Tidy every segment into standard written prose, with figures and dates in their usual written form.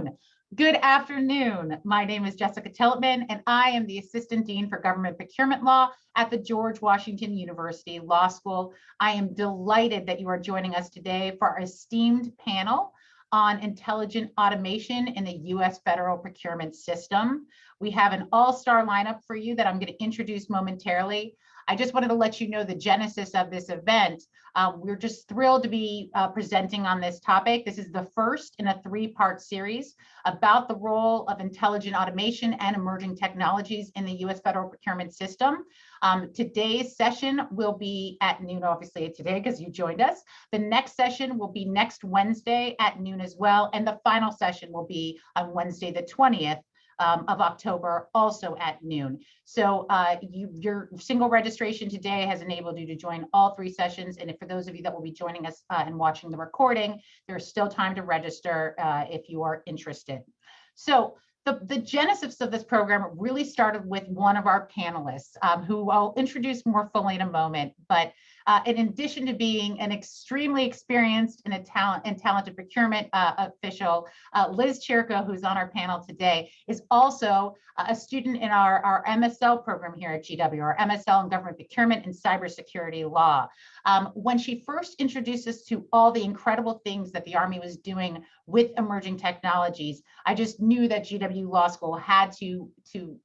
afternoon. Good afternoon. My name is Jessica Tillotman, and I am the Assistant Dean for Government Procurement Law at the George Washington University Law School. I am delighted that you are joining us today for our esteemed panel on intelligent automation in the U.S. federal procurement system. We have an all-star lineup for you that I'm going to introduce momentarily. I just wanted to let you know the genesis of this event. We're just thrilled to be presenting on this topic. This is the first in a three-part series about the role of intelligent automation and emerging technologies in the U.S. federal procurement system. Today's session will be at noon, obviously today because you joined us. The next session will be next Wednesday at noon as well. And the final session will be on Wednesday, the 20th. Of October, also at noon. So your single registration today has enabled you to join all three sessions. And for those of you that will be joining us and watching the recording, there's still time to register if you are interested. So the genesis of this program really started with one of our panelists, who I'll introduce more fully in a moment. But in addition to being an extremely experienced and talented procurement official, Liz Chirico, who's on our panel today, is also a student in our MSL program here at GW, our MSL in Government Procurement and Cybersecurity Law. When she first introduced us to all the incredible things that the Army was doing with emerging technologies, I just knew that GW Law School had to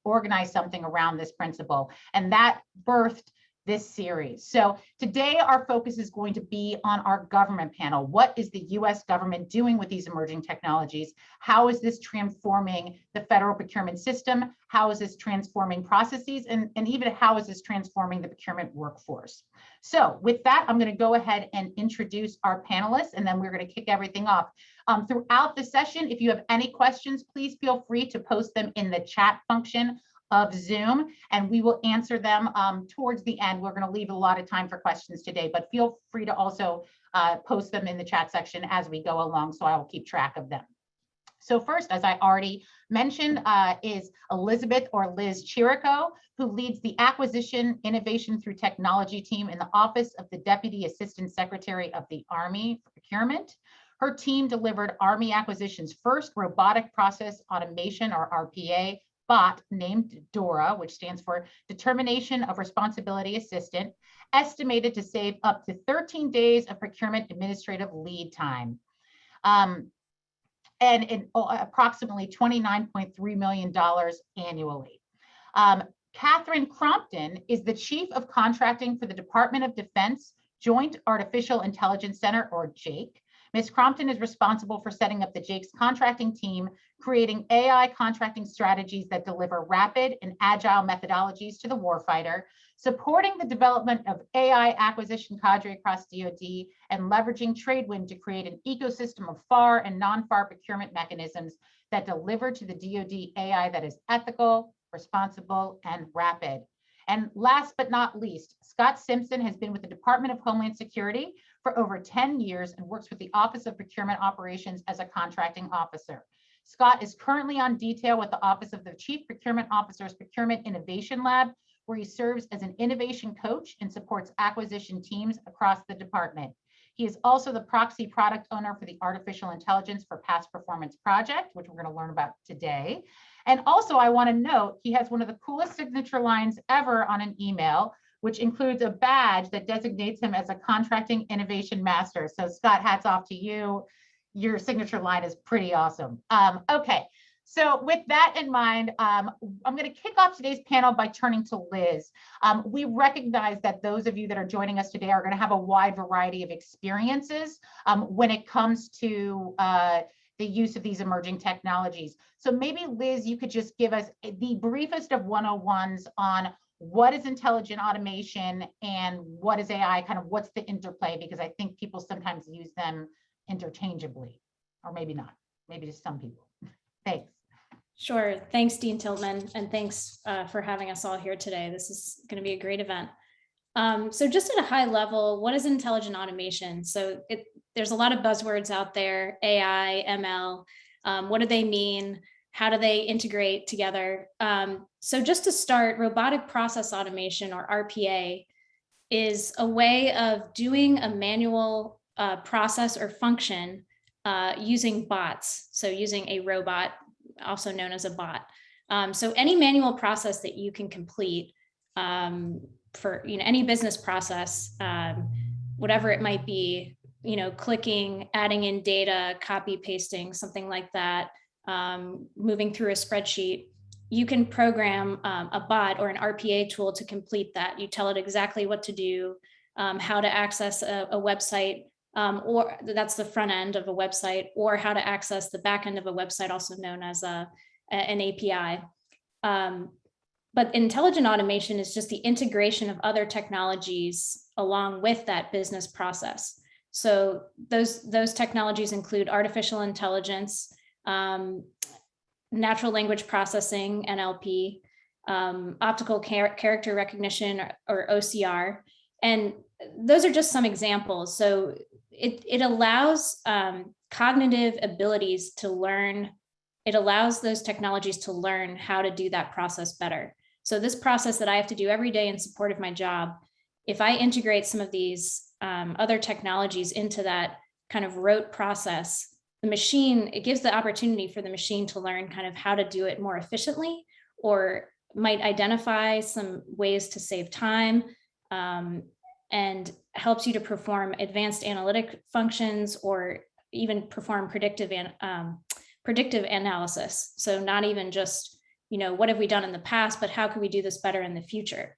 organize something around this principle, and that birthed this series. So today our focus is going to be on our government panel. What is the US government doing with these emerging technologies? How is this transforming the federal procurement system? How is this transforming processes? And even how is this transforming the procurement workforce? So with that, I'm going to go ahead and introduce our panelists, and then we're going to kick everything off. Throughout the session, if you have any questions, please feel free to post them in the chat function of Zoom, and we will answer them towards the end. We're going to leave a lot of time for questions today, but feel free to also post them in the chat section as we go along, so I will keep track of them. So first, as I already mentioned, is Elizabeth or Liz Chirico, who leads the Acquisition Innovation through Technology team in the Office of the Deputy Assistant Secretary of the Army for Procurement. Her team delivered Army Acquisition's first robotic process automation, or RPA, bot named DORA, which stands for Determination of Responsibility Assistant, estimated to save up to 13 days of procurement administrative lead time, and approximately $29.3 million annually. Katherine Crompton is the Chief of Contracting for the Department of Defense Joint Artificial Intelligence Center, or JAIC. Ms. Crompton is responsible for setting up the JAIC's contracting team, creating AI contracting strategies that deliver rapid and agile methodologies to the warfighter, supporting the development of AI acquisition cadre across DoD, and leveraging Tradewind to create an ecosystem of FAR and non-FAR procurement mechanisms that deliver to the DoD AI that is ethical, responsible, and rapid. And last but not least, Scott Simpson has been with the Department of Homeland Security for over 10 years and works with the Office of Procurement Operations as a contracting officer. Scott is currently on detail with the Office of the Chief Procurement Officer's Procurement Innovation Lab, where he serves as an innovation coach and supports acquisition teams across the department. He is also the proxy product owner for the Artificial Intelligence for Past Performance Project, which we're going to learn about today. And also, I want to note, he has one of the coolest signature lines ever on an email, which includes a badge that designates him as a contracting innovation master. So Scott, hats off to you. Your signature line is pretty awesome. Okay, so with that in mind, I'm going to kick off today's panel by turning to Liz. We recognize that those of you that are joining us today are going to have a wide variety of experiences when it comes to the use of these emerging technologies. So maybe, Liz, you could just give us the briefest of 101s on what is intelligent automation and what is AI, kind of what's the interplay, because I think people sometimes use them interchangeably, or maybe not, maybe just some people. Thanks. Sure. Thanks, Dean Tillotman, and thanks for having us all here today. This is going to be a great event. So just at a high level, what is intelligent automation? So there's a lot of buzzwords out there, AI, ML. What do they mean? How do they integrate together? So just to start, robotic process automation, or RPA, is a way of doing a manual process or function using bots. So using a robot, also known as a bot. So any manual process that you can complete for any business process, whatever it might be, clicking, adding in data, copy pasting, something like that, moving through a spreadsheet, you can program a bot or an RPA tool to complete that. You tell it exactly what to do, how to access a website, or that's the front end of a website, or how to access the back end of a website, also known as an API. But intelligent automation is just the integration of other technologies along with that business process. So those technologies include artificial intelligence, natural language processing, NLP, optical character recognition, or OCR. And those are just some examples. So it allows cognitive abilities to learn. It allows those technologies to learn how to do that process better. So this process that I have to do every day in support of my job, if I integrate some of these other technologies into that kind of rote process, the machine, it gives the opportunity for the machine to learn kind of how to do it more efficiently, or might identify some ways to save time, and helps you to perform advanced analytic functions, or even perform predictive analysis. So not even just, what have we done in the past, but how can we do this better in the future?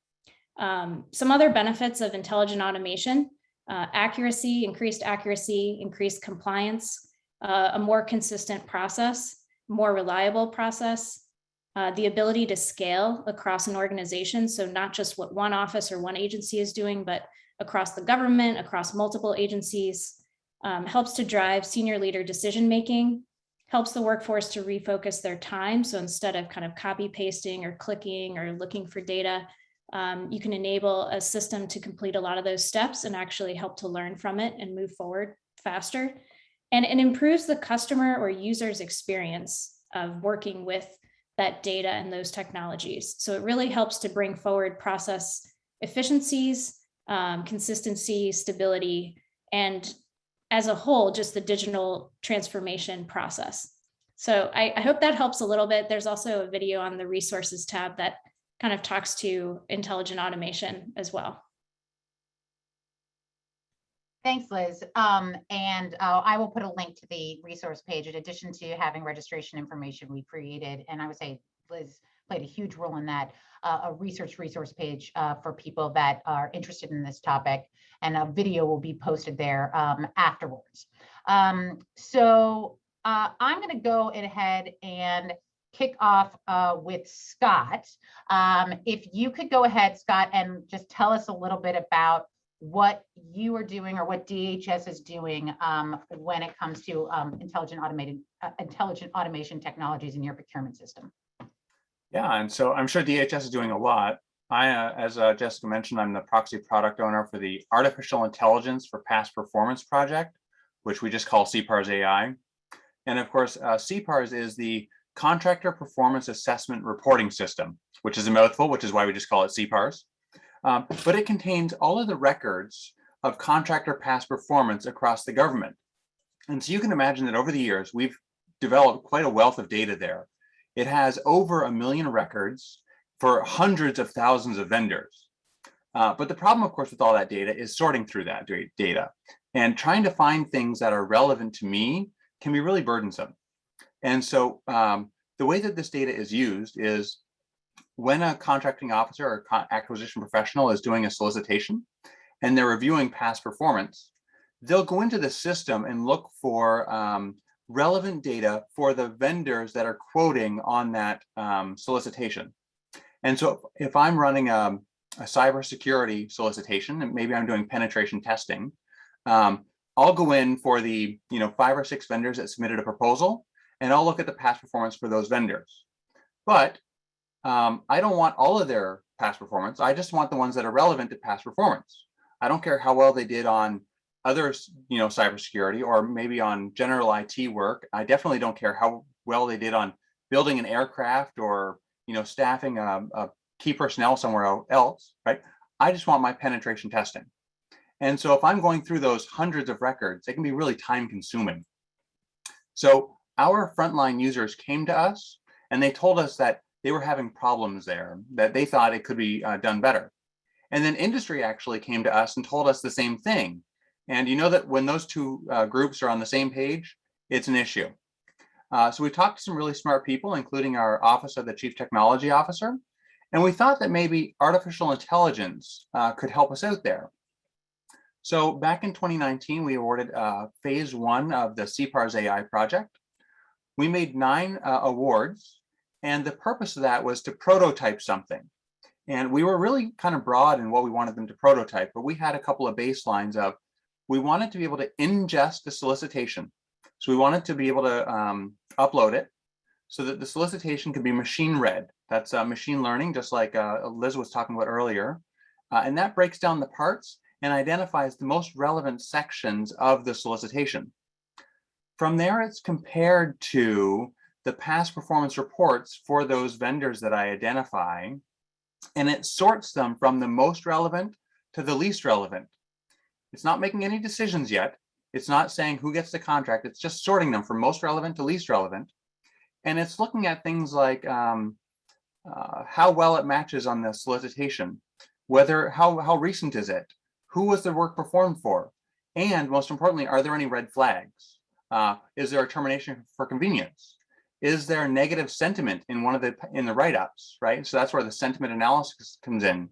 Some other benefits of intelligent automation: accuracy, increased compliance, a more consistent process, more reliable process, the ability to scale across an organization. So not just what one office or one agency is doing, but across the government, across multiple agencies, helps to drive senior leader decision-making, helps the workforce to refocus their time. So instead of kind of copy pasting or clicking or looking for data, you can enable a system to complete a lot of those steps and actually help to learn from it and move forward faster. And it improves the customer or user's experience of working with that data and those technologies. So it really helps to bring forward process efficiencies, consistency, stability, and as a whole, just the digital transformation process. So I hope that helps a little bit. There's also a video on the resources tab that kind of talks to intelligent automation as well. Thanks, Liz. I will put a link to the resource page in addition to having registration information we created. And I would say Liz played a huge role in that, a resource page for people that are interested in this topic. And a video will be posted there afterwards. So I'm going to go ahead and kick off with Scott. If you could go ahead, Scott, and just tell us a little bit about what you are doing or what DHS is doing when it comes to intelligent automation technologies in your procurement system. Yeah, and so I'm sure DHS is doing a lot. As Jessica mentioned, I'm the proxy product owner for the Artificial Intelligence for Past Performance project, which we just call Cparz AI. And of course, Cparz is the Contractor Performance Assessment Reporting System, which is a mouthful, which is why we just call it Cparz. But it contains all of the records of contractor past performance across the government. And so you can imagine that over the years, we've developed quite a wealth of data there. It has over 1 million records for hundreds of thousands of vendors. But the problem, of course, with all that data is sorting through that data and trying to find things that are relevant to me can be really burdensome. And so the way that this data is used is when a contracting officer or acquisition professional is doing a solicitation and they're reviewing past performance, they'll go into the system and look for relevant data for the vendors that are quoting on that solicitation. And so if I'm running a cybersecurity solicitation, and maybe I'm doing penetration testing, I'll go in for the 5 or 6 vendors that submitted a proposal, and I'll look at the past performance for those vendors. But I don't want all of their past performance. I just want the ones that are relevant to past performance. I don't care how well they did on other, cybersecurity or maybe on general IT work. I definitely don't care how well they did on building an aircraft or, staffing a key personnel somewhere else, right? I just want my penetration testing. And so if I'm going through those hundreds of records, it can be really time consuming. So our frontline users came to us and they told us that they were having problems there, that they thought it could be done better. And then industry actually came to us and told us the same thing. And you know that when those two groups are on the same page, it's an issue. So we talked to some really smart people, including our Office of the Chief Technology Officer, and we thought that maybe artificial intelligence could help us out there. So back in 2019, we awarded phase 1 of the Cparz AI project. We made 9 awards, and the purpose of that was to prototype something. And we were really kind of broad in what we wanted them to prototype, but we had a couple of baselines of, we wanted to be able to ingest the solicitation. So we wanted to be able to upload it so that the solicitation could be machine read. That's machine learning, just like Liz was talking about earlier. And that breaks down the parts and identifies the most relevant sections of the solicitation. From there, it's compared to the past performance reports for those vendors that I identify, and it sorts them from the most relevant to the least relevant. It's not making any decisions yet. It's not saying who gets the contract. It's just sorting them from most relevant to least relevant. And it's looking at things like how well it matches on the solicitation, how recent is it, who was the work performed for, and most importantly, are there any red flags? Is there a termination for convenience? Is there negative sentiment in the write-ups, right? So that's where the sentiment analysis comes in.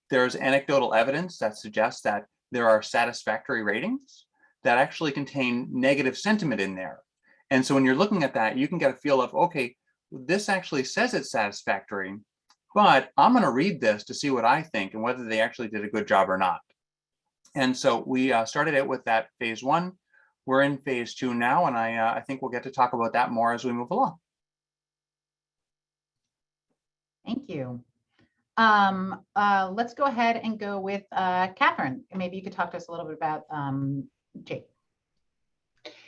There's anecdotal evidence that suggests that there are satisfactory ratings that actually contain negative sentiment in there. And so when you're looking at that, you can get a feel of, okay, this actually says it's satisfactory, but I'm going to read this to see what I think and whether they actually did a good job or not. And so we started out with that phase 1. We're in phase 2 now, and I think we'll get to talk about that more as we move along. Thank you. Let's go ahead and go with Katherine. Maybe you could talk to us a little bit about JAIC.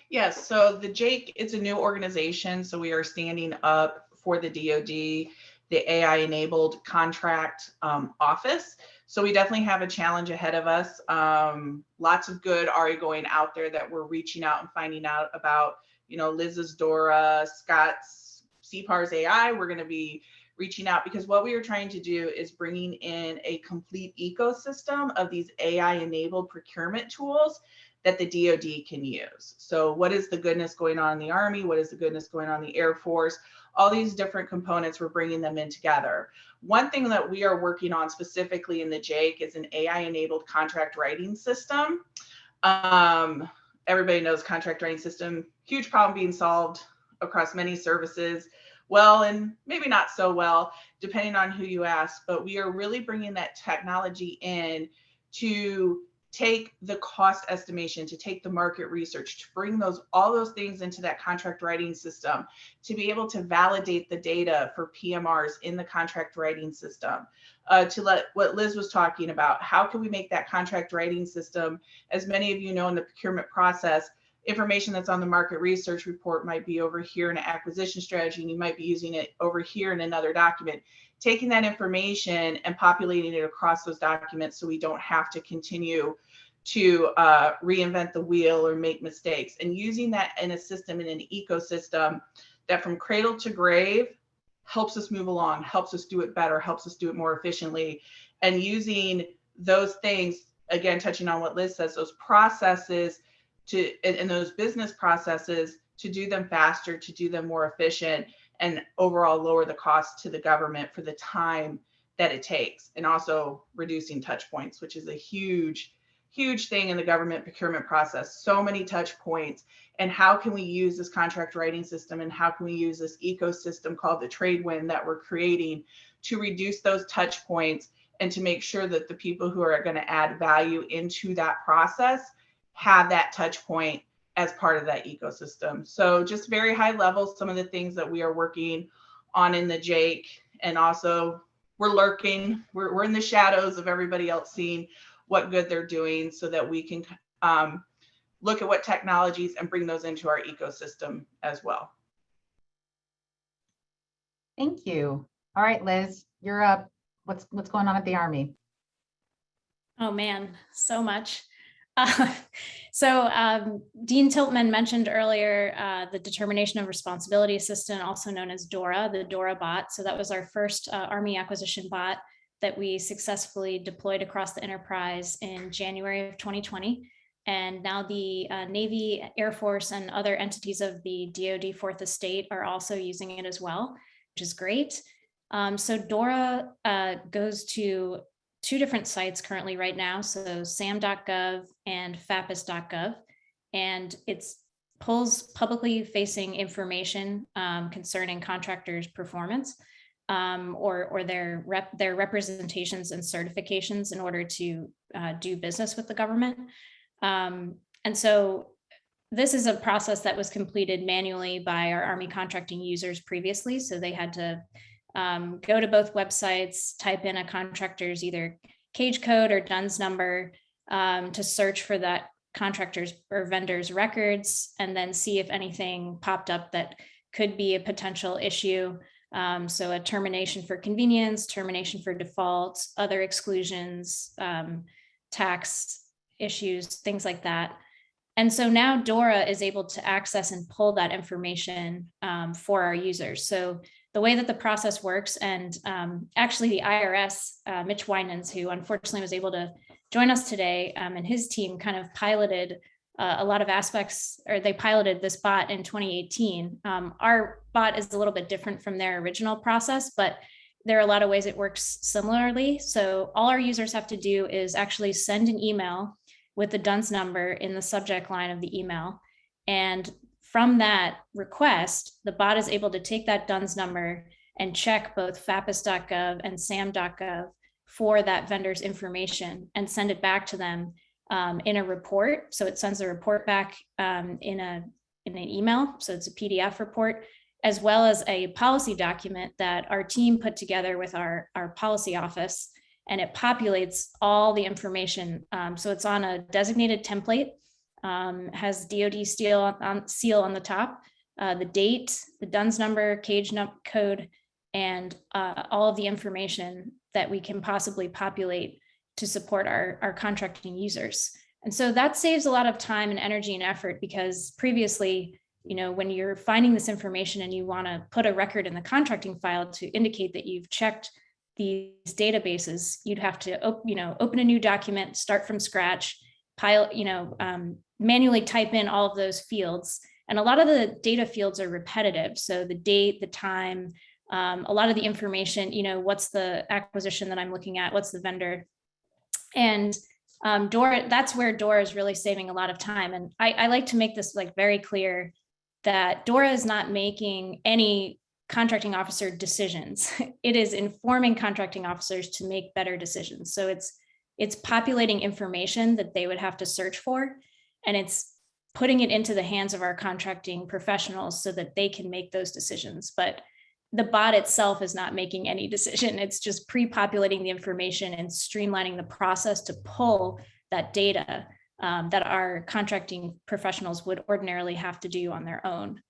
Yes, so the JAIC is a new organization. So we are standing up for the DoD, the AI-enabled contract office. So we definitely have a challenge ahead of us. Lots of good already going out there that we're reaching out and finding out about, Liz's Dora, Scott's Cparz AI. We're going to be reaching out because what we are trying to do is bringing in a complete ecosystem of these AI-enabled procurement tools that the DoD can use. So what is the goodness going on in the Army? What is the goodness going on in the Air Force? All these different components, we're bringing them in together. One thing that we are working on specifically in the JAIC is an AI-enabled contract writing system. Everybody knows contract writing system, huge problem being solved across many services. Well, and maybe not so well, depending on who you ask, but we are really bringing that technology in to take the cost estimation, to take the market research, to bring all those things into that contract writing system, to be able to validate the data for PMRs in the contract writing system, to let what Liz was talking about, how can we make that contract writing system, as many of you know in the procurement process, information that's on the market research report might be over here in an acquisition strategy, and you might be using it over here in another document. Taking that information and populating it across those documents so we don't have to continue to reinvent the wheel or make mistakes, and using that in a system, in an ecosystem that from cradle to grave helps us move along, helps us do it better, helps us do it more efficiently, and using those things, again, touching on what Liz says, those processes and those business processes to do them faster, to do them more efficient, and overall lower the cost to the government for the time that it takes, and also reducing touch points, which is a huge thing in the government procurement process. So many touch points, and how can we use this contract writing system, and how can we use this ecosystem called the trade wind that we're creating to reduce those touch points and to make sure that the people who are going to add value into that process have that touch point as part of that ecosystem. So just very high level, some of the things that we are working on in the JAIC, and also we're lurking, we're in the shadows of everybody else seeing what good they're doing so that we can look at what technologies and bring those into our ecosystem as well. Thank you. All right, Liz, you're up. What's going on at the Army? Oh man, so much. Dean Tiltman mentioned earlier the Determination of Responsibility Assistant, also known as DORA, the DORA bot. So that was our first Army acquisition bot that we successfully deployed across the enterprise in January of 2020. And now the Navy, Air Force, and other entities of the DoD Fourth Estate are also using it as well, which is great. So DORA goes to two different sites currently right now, so sam.gov and fapis.gov, and it pulls publicly facing information concerning contractors' performance or their representations and certifications in order to do business with the government. And so this is a process that was completed manually by our Army contracting users previously, so they had to go to both websites, type in a contractor's either cage code or DUNS number to search for that contractor's or vendor's records, and then see if anything popped up that could be a potential issue. So a termination for convenience, termination for default, other exclusions, tax issues, things like that. And so now DORA is able to access and pull that information for our users. So the way that the process works, and actually the IRS, Mitch Winans, who unfortunately was able to join us today, and his team kind of piloted a lot of aspects, or they piloted this bot in 2018. Our bot is a little bit different from their original process, but there are a lot of ways it works similarly. So all our users have to do is actually send an email with the DUNS number in the subject line of the email. And from that request, the bot is able to take that DUNS number and check both fapis.gov and sam.gov for that vendor's information and send it back to them in a report. So it sends a report back in an email. So it's a PDF report, as well as a policy document that our team put together with our policy office, and it populates all the information. So it's on a designated template, has DoD seal on the top, the date, the DUNS number, cage code, and all of the information that we can possibly populate to support our contracting users. And so that saves a lot of time and energy and effort, because previously, when you're finding this information and you want to put a record in the contracting file to indicate that you've checked these databases, you'd have to open a new document, start from scratch, manually type in all of those fields. And a lot of the data fields are repetitive. So the date, the time, a lot of the information, what's the acquisition that I'm looking at, what's the vendor. And DORA, that's where DORA is really saving a lot of time. And I like to make this very clear that DORA is not making any contracting officer decisions. It is informing contracting officers to make better decisions. So it's populating information that they would have to search for, and it's putting it into the hands of our contracting professionals so that they can make those decisions. But the bot itself is not making any decision. It's just pre-populating the information and streamlining the process to pull that data that our contracting professionals would ordinarily have to do on their own.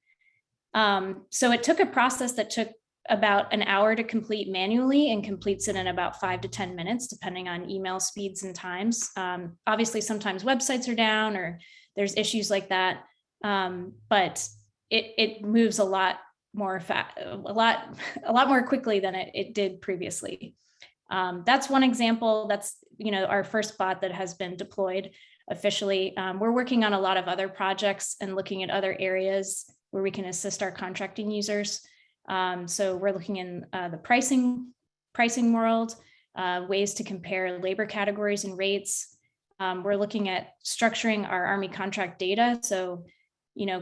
So it took a process that took about an hour to complete manually, and completes it in about 5 to 10 minutes, depending on email speeds and times. Obviously, sometimes websites are down or there's issues like that, but it moves a lot more quickly than it did previously. That's one example. That's our first bot that has been deployed officially. We're working on a lot of other projects and looking at other areas where we can assist our contracting users. So we're looking in the pricing world, ways to compare labor categories and rates. We're looking at structuring our Army contract data. So,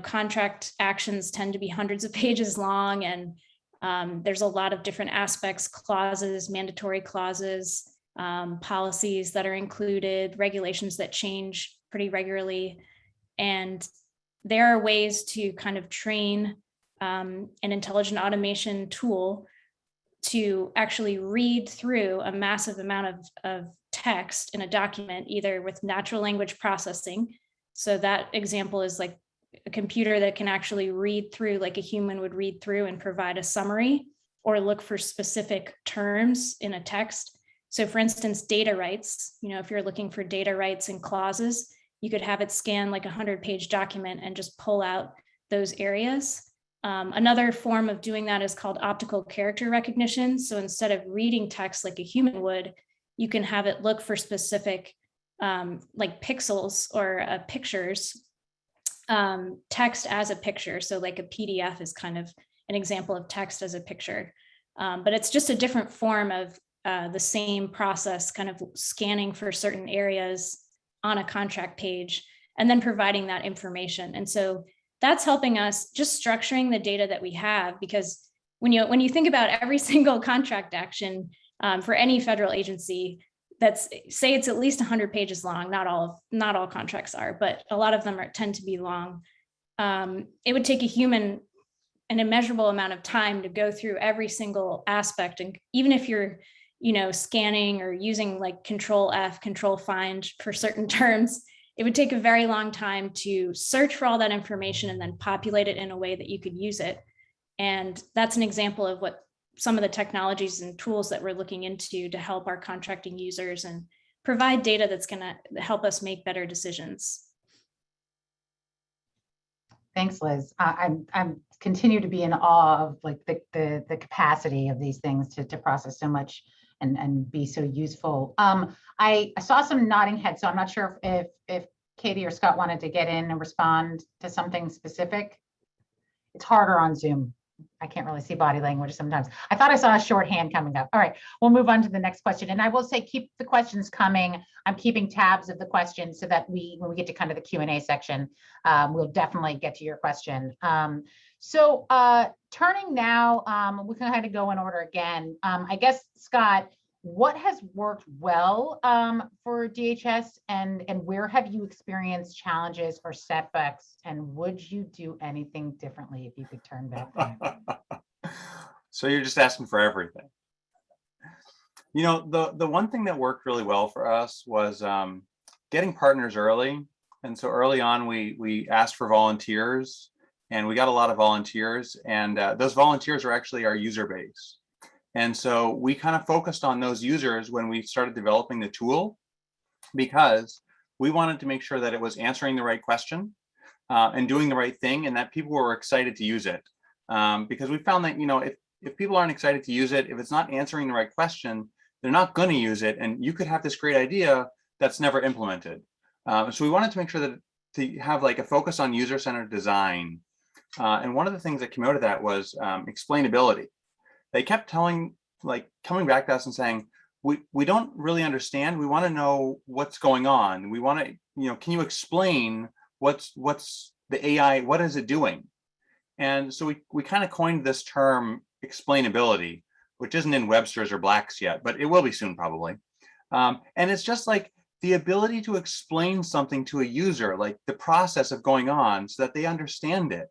contract actions tend to be hundreds of pages long, and there's a lot of different aspects, clauses, mandatory clauses, policies that are included, regulations that change pretty regularly. And there are ways to kind of train an intelligent automation tool to actually read through a massive amount of text in a document, either with natural language processing. So that example is like a computer that can actually read through like a human would read through and provide a summary, or look for specific terms in a text. So for instance, data rights, if you're looking for data rights and clauses, you could have it scan like a 100-page document and just pull out those areas. Another form of doing that is called optical character recognition. So instead of reading text like a human would, you can have it look for specific like pixels or pictures, text as a picture. So like a PDF is kind of an example of text as a picture. But it's just a different form of the same process, kind of scanning for certain areas on a contract page and then providing that information. And so that's helping us just structuring the data that we have, because when you think about every single contract action for any federal agency, that's, say it's at least 100 pages long, not all contracts are, but a lot of them tend to be long. It would take a human an immeasurable amount of time to go through every single aspect. And even if you're, scanning or using like Control F, Control Find for certain terms, it would take a very long time to search for all that information and then populate it in a way that you could use it. And that's an example of what some of the technologies and tools that we're looking into to help our contracting users and provide data that's going to help us make better decisions. Thanks, Liz. I'm continue to be in awe of like the capacity of these things to process so much and be so useful. I saw some nodding heads, so I'm not sure if Katie or Scott wanted to get in and respond to something specific. It's harder on Zoom. I can't really see body language sometimes. I thought I saw a short hand coming up. All right, we'll move on to the next question. And I will say, keep the questions coming. I'm keeping tabs of the questions so that when we get to kind of the Q&A section, we'll definitely get to your question. So turning now, we can kind of go in order again. I guess, Scott, what has worked well for DHS and where have you experienced challenges or setbacks? And would you do anything differently if you could turn back time? So you're just asking for everything. The one thing that worked really well for us was getting partners early. And so early on, we asked for volunteers and we got a lot of volunteers, and those volunteers are actually our user base. And so we kind of focused on those users when we started developing the tool, because we wanted to make sure that it was answering the right question and doing the right thing, and that people were excited to use it. Because we found that, if people aren't excited to use it, if it's not answering the right question, they're not going to use it. And you could have this great idea that's never implemented. So we wanted to make sure that to have like a focus on user-centered design. And one of the things that came out of that was explainability. They kept coming back to us and saying, we don't really understand. We want to know what's going on. We want to, can you explain what's the AI, what is it doing? And so we kind of coined this term explainability, which isn't in Webster's or Black's yet, but it will be soon probably. And it's just like the ability to explain something to a user, like the process of going on so that they understand it.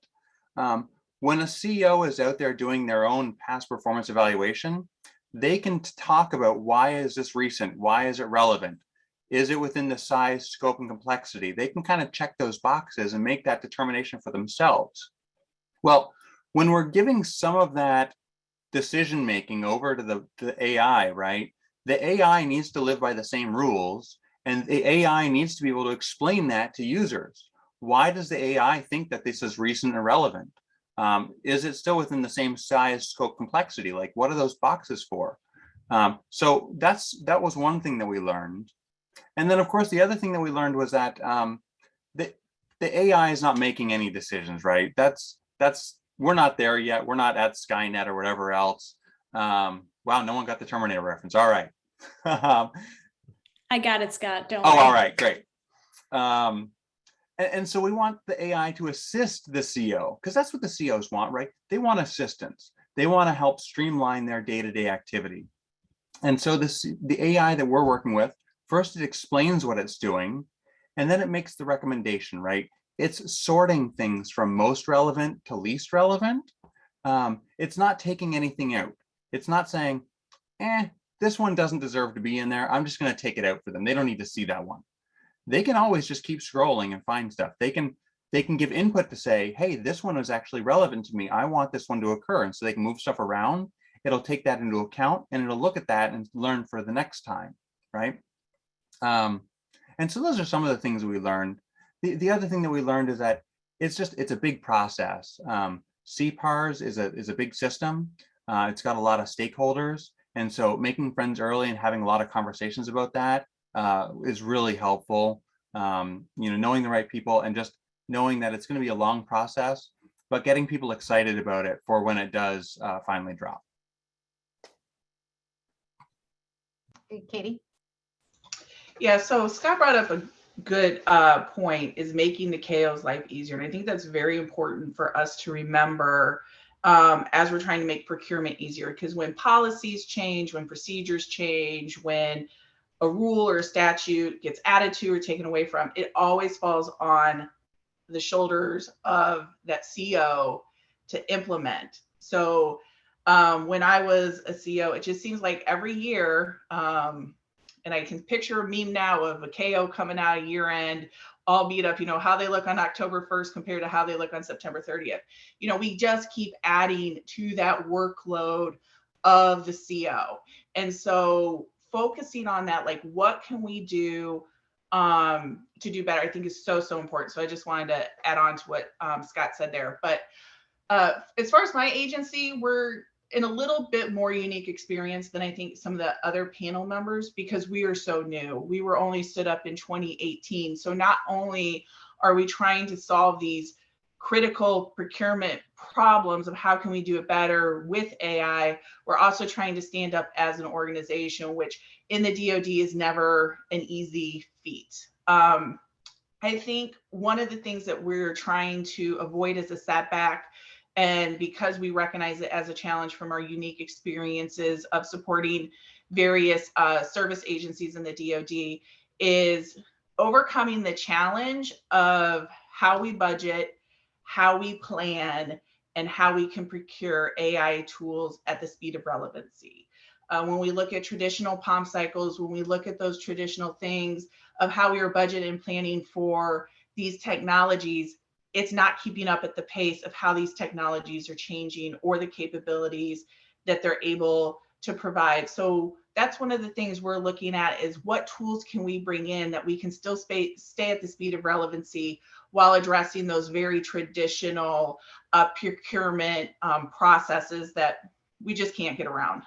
When a CEO is out there doing their own past performance evaluation, they can talk about why is this recent? Why is it relevant? Is it within the size, scope, and complexity? They can kind of check those boxes and make that determination for themselves. Well, when we're giving some of that decision-making over to the AI, right? The AI needs to live by the same rules, and the AI needs to be able to explain that to users. Why does the AI think that this is recent and relevant? Is it still within the same size, scope, complexity? Like, what are those boxes for? So that was one thing that we learned. And then, of course, the other thing that we learned was that the AI is not making any decisions, right? We're not there yet. We're not at Skynet or whatever else. Wow, no one got the Terminator reference. All right. I got it, Scott. Don't worry. All right, great. And so we want the AI to assist the CEO, because that's what the CEOs want, right? They want assistance. They want to help streamline their day-to-day activity. And so the AI that we're working with, first it explains what it's doing, and then it makes the recommendation, right? It's sorting things from most relevant to least relevant. It's not taking anything out. It's not saying, this one doesn't deserve to be in there. I'm just going to take it out for them. They don't need to see that one. They can always just keep scrolling and find stuff. They can give input to say, hey, this one is actually relevant to me. I want this one to occur. And so they can move stuff around. It'll take that into account and it'll look at that and learn for the next time, right? And so those are some of the things that we learned. The other thing that we learned is that it's a big process. Cparz is a big system. It's got a lot of stakeholders. And so making friends early and having a lot of conversations about that is really helpful. Knowing the right people and just knowing that it's going to be a long process, but getting people excited about it for when it does finally drop. Katie? Yeah, so Scott brought up a good point, is making the KO's life easier. And I think that's very important for us to remember as we're trying to make procurement easier, because when policies change, when procedures change, when a rule or a statute gets added to or taken away from, it always falls on the shoulders of that CO to implement. So when I was a CO, it just seems like every year, and I can picture a meme now of a KO coming out of year end, all beat up, how they look on October 1st compared to how they look on September 30th. We just keep adding to that workload of the CO. And so focusing on that, like, what can we do to do better, I think is so, so important. So I just wanted to add on to what Scott said there. But as far as my agency, we're in a little bit more unique experience than I think some of the other panel members, because we are so new. We were only stood up in 2018. So not only are we trying to solve these critical procurement problems of how can we do it better with AI, we're also trying to stand up as an organization, which in the DoD is never an easy feat. I think one of the things that we're trying to avoid is a setback. And because we recognize it as a challenge from our unique experiences of supporting various service agencies in the DoD, is overcoming the challenge of how we budget, how we plan, and how we can procure AI tools at the speed of relevancy. When we look at traditional POM cycles, when we look at those traditional things of how we are budgeting and planning for these technologies, it's not keeping up at the pace of how these technologies are changing or the capabilities that they're able to provide. So that's one of the things we're looking at, is what tools can we bring in that we can still stay at the speed of relevancy while addressing those very traditional procurement processes that we just can't get around.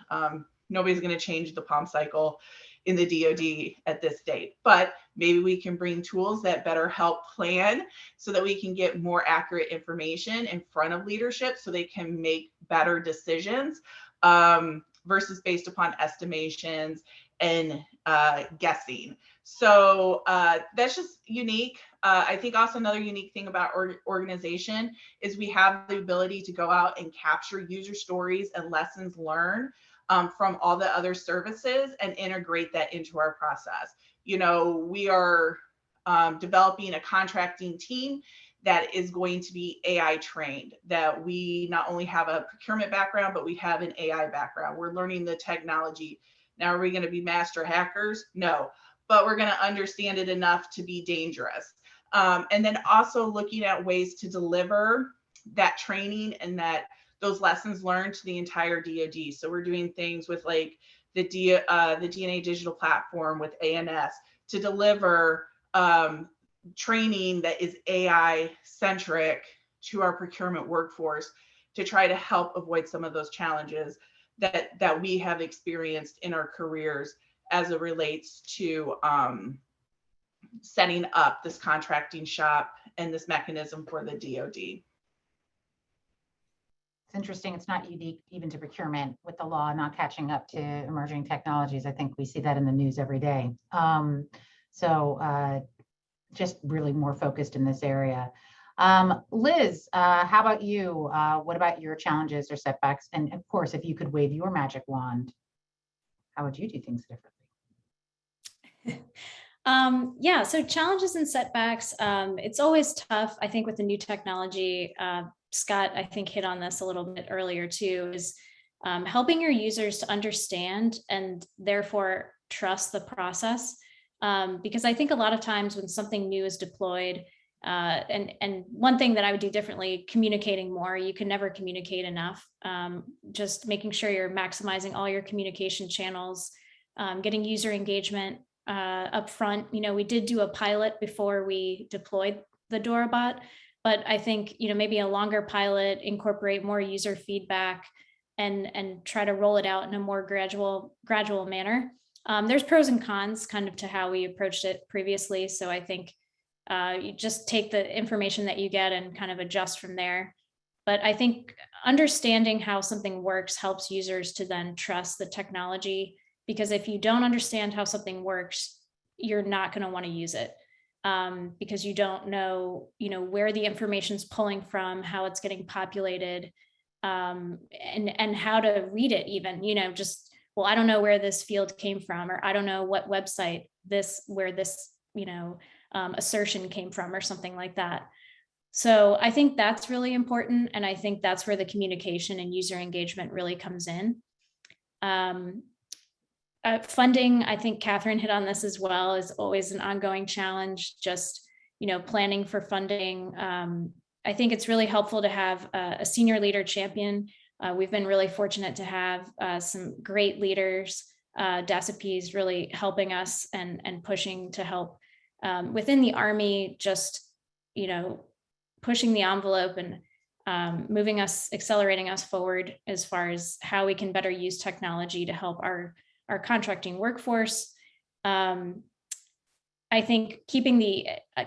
Nobody's going to change the POM cycle in the DoD at this date, but maybe we can bring tools that better help plan so that we can get more accurate information in front of leadership so they can make better decisions versus based upon estimations and guessing. So that's just unique. I think also another unique thing about organization is we have the ability to go out and capture user stories and lessons learned from all the other services and integrate that into our process. We are developing a contracting team that is going to be AI trained, that we not only have a procurement background, but we have an AI background. We're learning the technology. Now, are we going to be master hackers? No, but we're going to understand it enough to be dangerous. And then also looking at ways to deliver that training and those lessons learned to the entire DoD. So we're doing things with like the DNA digital platform with ANS to deliver training that is AI centric to our procurement workforce to try to help avoid some of those challenges that we have experienced in our careers as it relates to setting up this contracting shop and this mechanism for the DoD. It's interesting. It's not unique even to procurement with the law not catching up to emerging technologies. I think we see that in the news every day. Just really more focused in this area. Liz, how about you? What about your challenges or setbacks? And of course, if you could wave your magic wand, how would you do things differently? Yeah, so challenges and setbacks, it's always tough, I think, with the new technology. Scott, I think, hit on this a little bit earlier too, is helping your users to understand and therefore trust the process. Because I think a lot of times when something new is deployed, and one thing that I would do differently, communicating more. You can never communicate enough. Just making sure you're maximizing all your communication channels, getting user engagement up front. We did do a pilot before we deployed the DoraBot, but I think, maybe a longer pilot, incorporate more user feedback and try to roll it out in a more gradual manner. There's pros and cons kind of to how we approached it previously. So I think you just take the information that you get and kind of adjust from there. But I think understanding how something works helps users to then trust the technology, because if you don't understand how something works, you're not going to want to use it, because you don't know, where the information's pulling from, how it's getting populated, and how to read it even, well, I don't know where this field came from, or I don't know what website where this, assertion came from, or something like that. So I think that's really important. And I think that's where the communication and user engagement really comes in. Funding, I think Katherine hit on this as well, is always an ongoing challenge, just, planning for funding. I think it's really helpful to have a senior leader champion. We've been really fortunate to have some great leaders. DASAP is really helping us and pushing to help within the Army, just, pushing the envelope and accelerating us forward as far as how we can better use technology to help our contracting workforce. I think keeping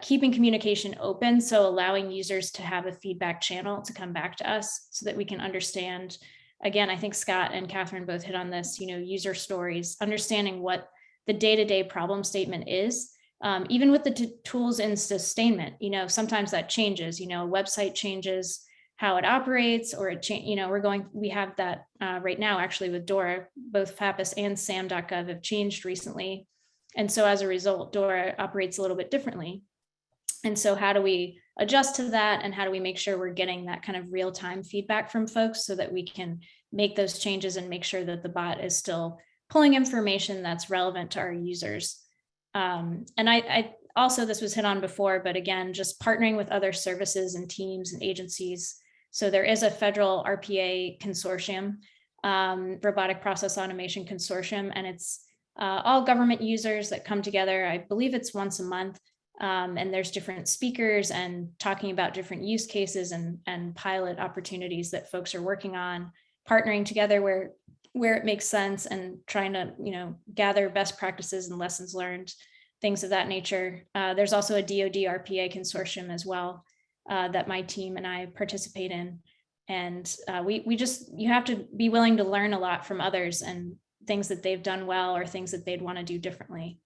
communication open, so allowing users to have a feedback channel to come back to us so that we can understand. Again, I think Scott and Katherine both hit on this, user stories, understanding what the day-to-day problem statement is. Even with the tools in sustainment, sometimes that changes, a website changes how it operates, or we have that right now actually with Dora. Both FAPIS and SAM.gov have changed recently. And so as a result, Dora operates a little bit differently. And so how do we adjust to that? And how do we make sure we're getting that kind of real-time feedback from folks so that we can make those changes and make sure that the bot is still pulling information that's relevant to our users? And I also, this was hit on before, but again, just partnering with other services and teams and agencies. So there is a federal RPA consortium, Robotic Process Automation Consortium, and it's all government users that come together. I believe it's once a month, and there's different speakers and talking about different use cases and pilot opportunities that folks are working on, partnering together where it makes sense, and trying to gather best practices and lessons learned, things of that nature. There's also a DoD RPA consortium as well that my team and I participate in, and you have to be willing to learn a lot from others and things that they've done well or things that they'd want to do differently.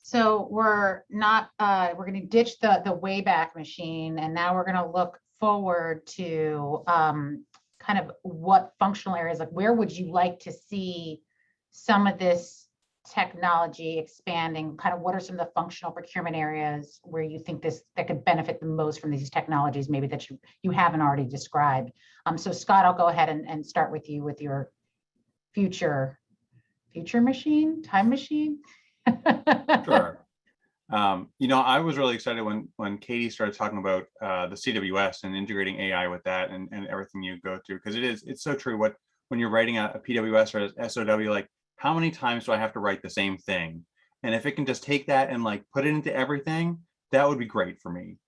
So we're going to ditch the Wayback Machine, and now we're going to look forward to kind of what functional areas, like where would you like to see some of this technology expanding? Kind of what are some of the functional procurement areas where you think that could benefit the most from these technologies, maybe that you haven't already described? So Scott, I'll go ahead and start with you with your future machine, time machine. Sure. I was really excited when Katie started talking about the CWS and integrating AI with that and everything you go through, because it's so true. When you're writing a PWS or a SOW, like how many times do I have to write the same thing? And if it can just take that and like put it into everything, that would be great for me.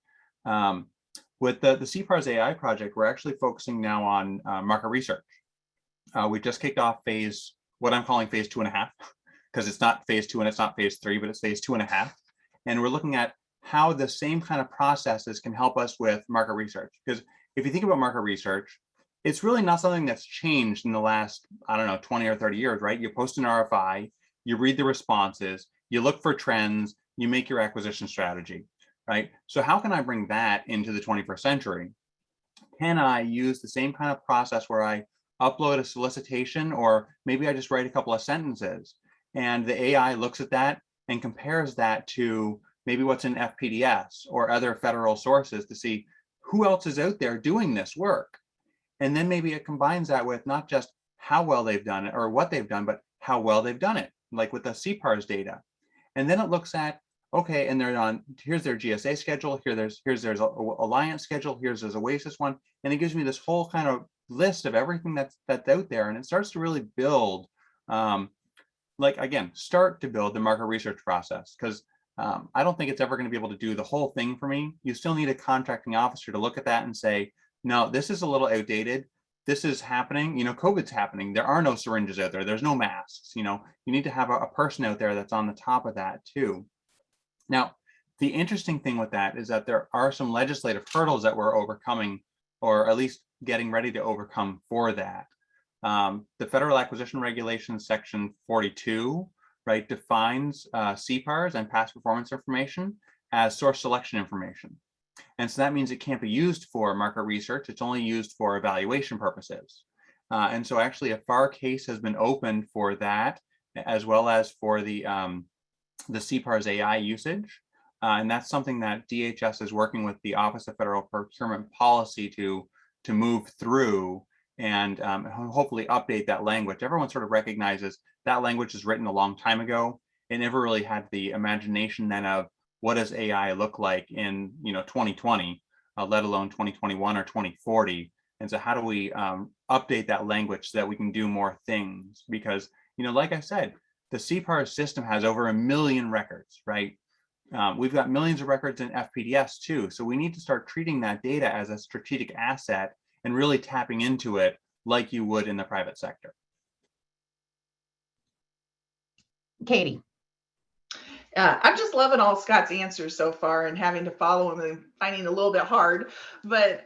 With the Cparz AI project, we're actually focusing now on market research. We just kicked off what I'm calling phase 2.5, because it's not phase 2 and it's not phase 3, but it's phase 2.5. And we're looking at how the same kind of processes can help us with market research. Because if you think about market research, it's really not something that's changed in the last, 20 or 30 years, right? You post an RFI, you read the responses, you look for trends, you make your acquisition strategy, right? So how can I bring that into the 21st century? Can I use the same kind of process where I upload a solicitation, or maybe I just write a couple of sentences and the AI looks at that and compares that to maybe what's in FPDS or other federal sources to see who else is out there doing this work. And then maybe it combines that with not just how well they've done it or what they've done, but how well they've done it, like with the Cparz data. And then it looks at, okay, and here's their GSA schedule, here's their alliance schedule, here's their OASIS one. And it gives me this whole kind of list of everything that's out there. And it starts to really build like, again, start to build the market research process, because I don't think it's ever going to be able to do the whole thing for me. You still need a contracting officer to look at that and say, no, this is a little outdated. This is happening, COVID's happening. There are no syringes out there. There's no masks. You need to have a person out there that's on the top of that too. Now, the interesting thing with that is that there are some legislative hurdles that we're overcoming, or at least getting ready to overcome for that. The Federal Acquisition Regulations Section 42, right, defines Cparz and past performance information as source selection information. And so that means it can't be used for market research. It's only used for evaluation purposes. And so actually a FAR case has been opened for that, as well as for the Cparz AI usage. And that's something that DHS is working with the Office of Federal Procurement Policy to move through and hopefully update that language. Everyone sort of recognizes that language is written a long time ago. It never really had the imagination then of what does AI look like in 2020, let alone 2021 or 2040. And so how do we update that language so that we can do more things? Because, like I said, the Cparz system has over 1 million records, right? We've got millions of records in FPDS too. So we need to start treating that data as a strategic asset and really tapping into it like you would in the private sector. Katie. I'm just loving all Scott's answers so far and having to follow him and finding it a little bit hard, but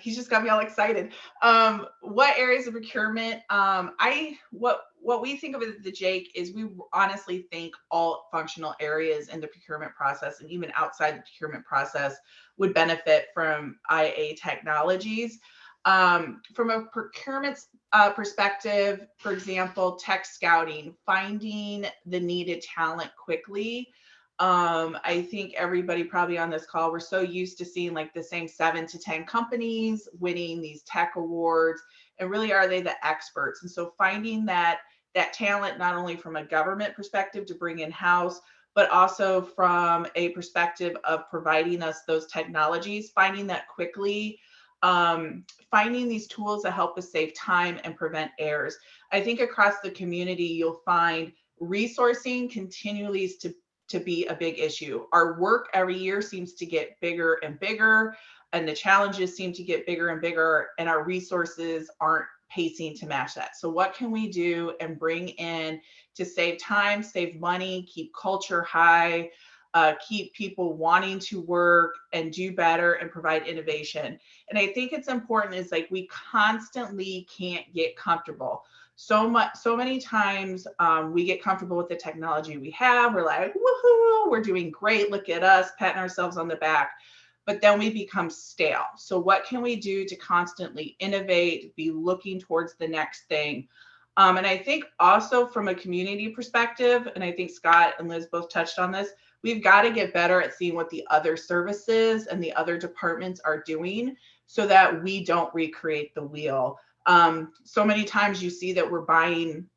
he's just got me all excited. What areas of procurement? What we think of as the JAIC is we honestly think all functional areas in the procurement process and even outside the procurement process would benefit from IA technologies. From a procurement perspective, for example, tech scouting, finding the needed talent quickly. I think everybody probably on this call, we're so used to seeing like the same 7 to 10 companies winning these tech awards, and really are they the experts? And so finding that talent, not only from a government perspective to bring in-house, but also from a perspective of providing us those technologies, finding that quickly, finding these tools that help us save time and prevent errors. I think across the community, you'll find resourcing continues to be a big issue. Our work every year seems to get bigger and bigger, and the challenges seem to get bigger and bigger, and our resources aren't pacing to match that. So what can we do and bring in to save time, save money, keep culture high, keep people wanting to work and do better and provide innovation? And I think it's important is like we constantly can't get comfortable. So many times we get comfortable with the technology we have. We're like, woohoo, we're doing great. Look at us, patting ourselves on the back. But then we become stale. So what can we do to constantly innovate, be looking towards the next thing? And I think also from a community perspective, and I think Scott and Liz both touched on this, we've got to get better at seeing what the other services and the other departments are doing so that we don't recreate the wheel. So many times you see that we're buying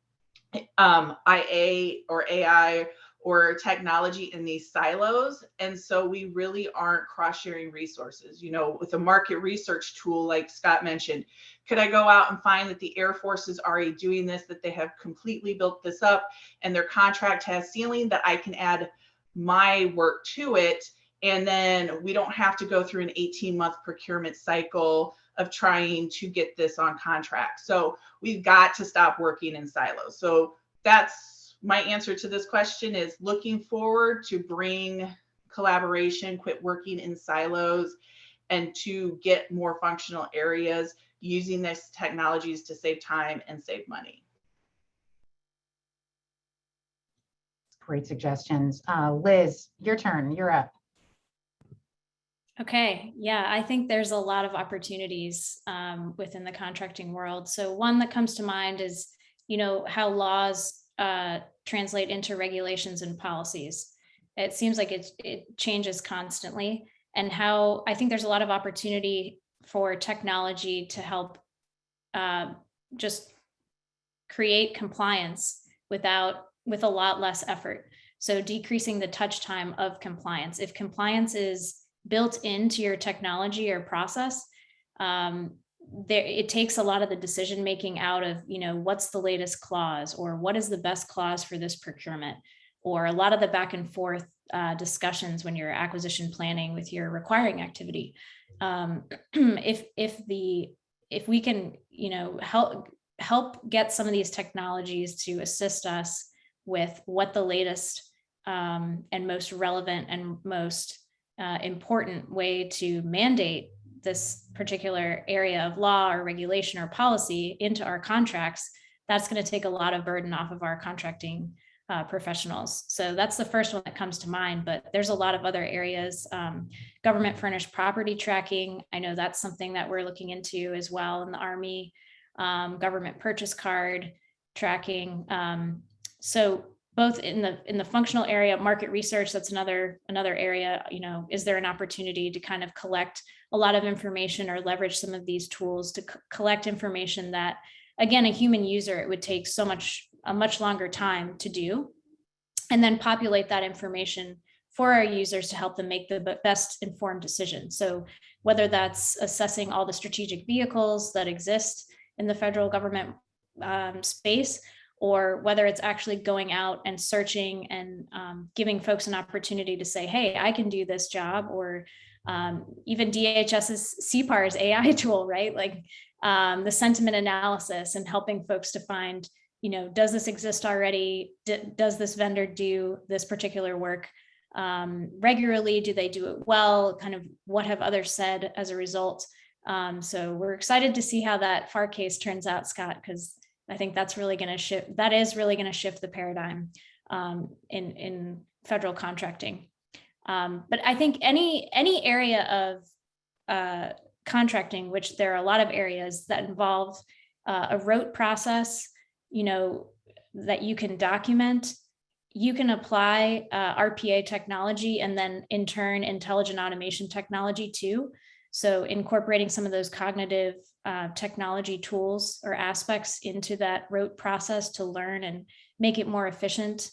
IA or AI or technology in these silos. And so we really aren't cross-sharing resources. With a market research tool, like Scott mentioned, could I go out and find that the Air Force is already doing this, that they have completely built this up and their contract has ceiling, that I can add my work to it. And then we don't have to go through an 18-month procurement cycle of trying to get this on contract. So we've got to stop working in silos. So that's my answer to this question, is looking forward to bring collaboration, quit working in silos, and to get more functional areas using these technologies to save time and save money. Great suggestions. Liz, your turn. You're up. Okay, yeah, I think there's a lot of opportunities within the contracting world. So one that comes to mind is, how laws translate into regulations and policies. It seems like it changes constantly, and how I think there's a lot of opportunity for technology to help just create compliance with a lot less effort. So decreasing the touch time of compliance. If compliance is built into your technology or process, it takes a lot of the decision making out of, what's the latest clause, or what is the best clause for this procurement, or a lot of the back and forth discussions when you're acquisition planning with your requiring activity. If we can, help get some of these technologies to assist us with what the latest and most relevant and most important way to mandate this particular area of law or regulation or policy into our contracts, that's going to take a lot of burden off of our contracting professionals. So that's the first one that comes to mind, but there's a lot of other areas. Government furnished property tracking, I know that's something that we're looking into as well in the Army. Government purchase card tracking. So both in the functional area, market research, that's another area. Is there an opportunity to kind of collect a lot of information or leverage some of these tools to collect information that, again, a human user, it would take a much longer time to do, and then populate that information for our users to help them make the best informed decision. So whether that's assessing all the strategic vehicles that exist in the federal government space, or whether it's actually going out and searching and giving folks an opportunity to say, hey, I can do this job, or even DHS's Cparz AI tool, right? Like the sentiment analysis and helping folks to find, does this exist already? Does this vendor do this particular work regularly? Do they do it well? Kind of what have others said as a result? So we're excited to see how that FAR case turns out, Scott, because I think that's really going to shift. That is really going to shift the paradigm in federal contracting. But I think any area of contracting, which there are a lot of areas that involve a rote process, that you can document, you can apply RPA technology, and then in turn, intelligent automation technology too. So incorporating some of those cognitive technology tools or aspects into that rote process to learn and make it more efficient.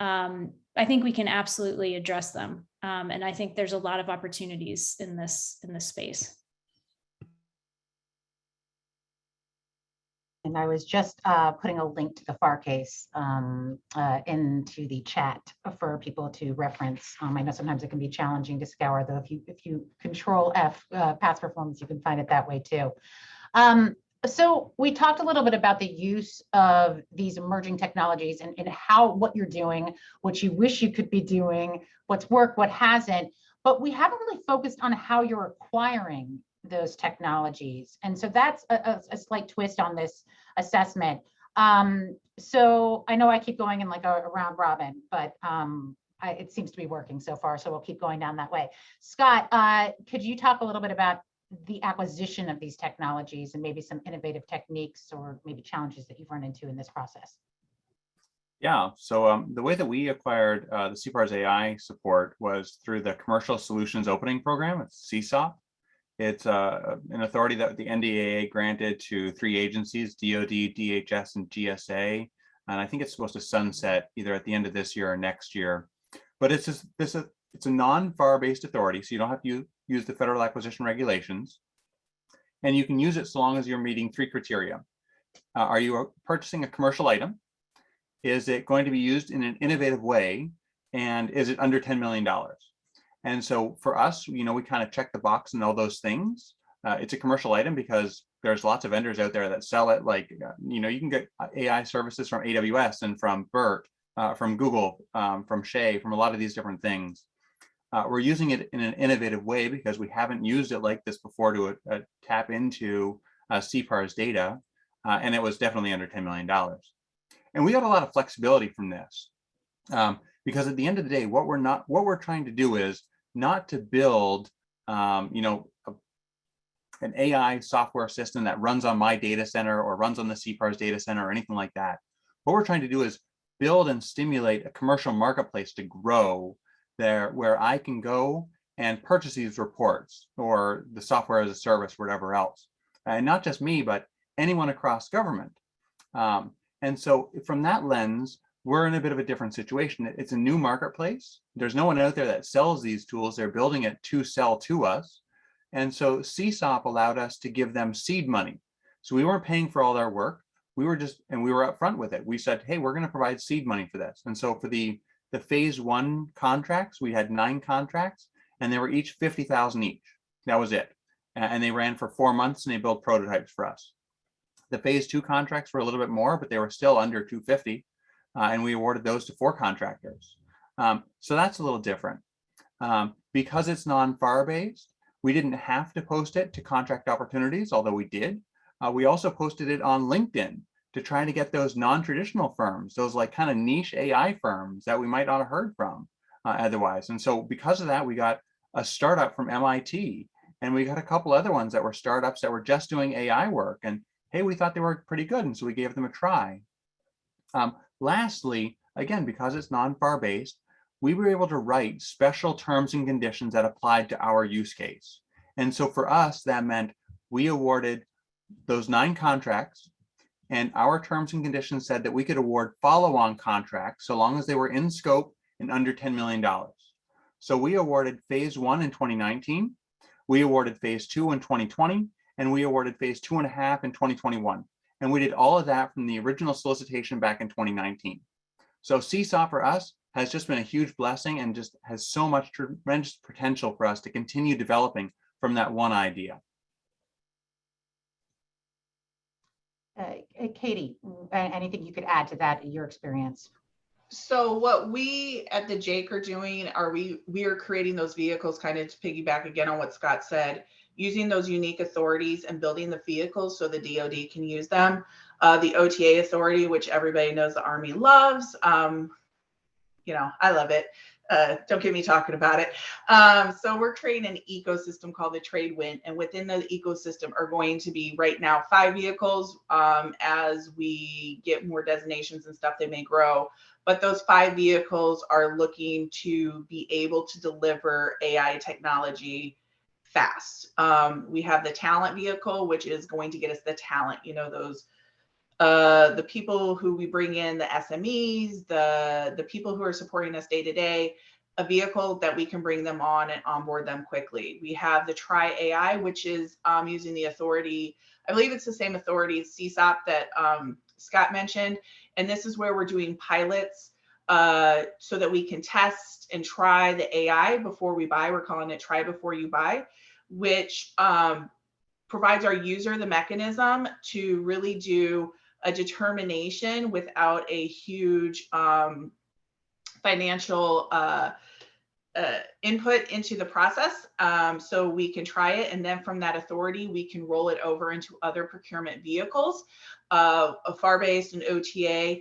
I think we can absolutely address them. And I think there's a lot of opportunities in this space. And I was just putting a link to the FAR case into the chat for people to reference. I know sometimes it can be challenging to scour, though. If you Control F past performance, you can find it that way too. So we talked a little bit about the use of these emerging technologies and what you're doing, what you wish you could be doing, what's worked, what hasn't. But we haven't really focused on how you're acquiring those technologies. And so that's a slight twist on this assessment. So I know I keep going in like a round robin, but it seems to be working so far. So we'll keep going down that way. Scott, could you talk a little bit about the acquisition of these technologies and maybe some innovative techniques or maybe challenges that you've run into in this process? Yeah, so the way that we acquired the Cparz AI support was through the Commercial Solutions Opening Program. It's CSOP. It's an authority that the NDAA granted to 3 agencies, DoD, DHS, and GSA. And I think it's supposed to sunset either at the end of this year or next year. But it's a non-FAR-based authority, so you don't have to use the federal acquisition regulations. And you can use it so long as you're meeting 3 criteria. Are you purchasing a commercial item? Is it going to be used in an innovative way? And is it under $10 million? And so for us, we kind of check the box and all those things. It's a commercial item because there's lots of vendors out there that sell it. Like, you can get AI services from AWS and from BERT, from Google, from Shea, from a lot of these different things. We're using it in an innovative way because we haven't used it like this before to tap into Cparz data. And it was definitely under $10 million. And we got a lot of flexibility from this. Because at the end of the day, what we're trying to do is not to build, an AI software system that runs on my data center or runs on the Cparz data center or anything like that. What we're trying to do is build and stimulate a commercial marketplace to grow there, where I can go and purchase these reports or the software as a service, whatever else. And not just me, but anyone across government. And so from that lens, we're in a bit of a different situation. It's a new marketplace. There's no one out there that sells these tools. They're building it to sell to us. And so CSOP allowed us to give them seed money. So we weren't paying for all their work. We were upfront with it. We said, hey, we're going to provide seed money for this. And so for the phase 1 contracts, we had 9 contracts, and they were each 50,000 each. That was it. And they ran for 4 months, and they built prototypes for us. The phase 2 contracts were a little bit more, but they were still under 250, and we awarded those to 4 contractors. So that's a little different. Because it's non-FAR based, we didn't have to post it to contract opportunities, although we did. We also posted it on LinkedIn to try to get those non-traditional firms, those like kind of niche AI firms that we might not have heard from otherwise. And so because of that, we got a startup from MIT, and we got a couple other ones that were startups that were just doing AI work. And hey, we thought they were pretty good, and so we gave them a try. Lastly, again, because it's non-FAR based, we were able to write special terms and conditions that applied to our use case. And so for us, that meant we awarded those 9 contracts, and our terms and conditions said that we could award follow-on contracts so long as they were in scope and under $10 million. So we awarded phase 1 in 2019, we awarded phase 2 in 2020, and we awarded phase 2.5 in 2021. And we did all of that from the original solicitation back in 2019. So CSOP for us has just been a huge blessing and just has so much tremendous potential for us to continue developing from that one idea. Katie, anything you could add to that, your experience? So what we at the JAIC are doing are we are creating those vehicles, kind of to piggyback again on what Scott said, using those unique authorities and building the vehicles so the DoD can use them. The OTA authority, which everybody knows the Army loves. You know, I love it. Don't get me talking about it. So we're creating an ecosystem called the Trade Wind, and within the ecosystem are going to be right now 5 vehicles. As we get more designations and stuff, they may grow. But those 5 vehicles are looking to be able to deliver AI technology fast. We have the talent vehicle, which is going to get us the talent, you know, those the people who we bring in, the SMEs, the people who are supporting us day to day, a vehicle that we can bring them on and onboard them quickly. We have the Try AI, which is using the authority, I believe it's the same authority, CSOP, that Scott mentioned. And this is where we're doing pilots so that we can test and try the AI before we buy. We're calling it Try Before You Buy, which provides our user the mechanism to really do a determination without a huge financial input into the process. So we can try it, and then from that authority, we can roll it over into other procurement vehicles, a FAR-based and OTA.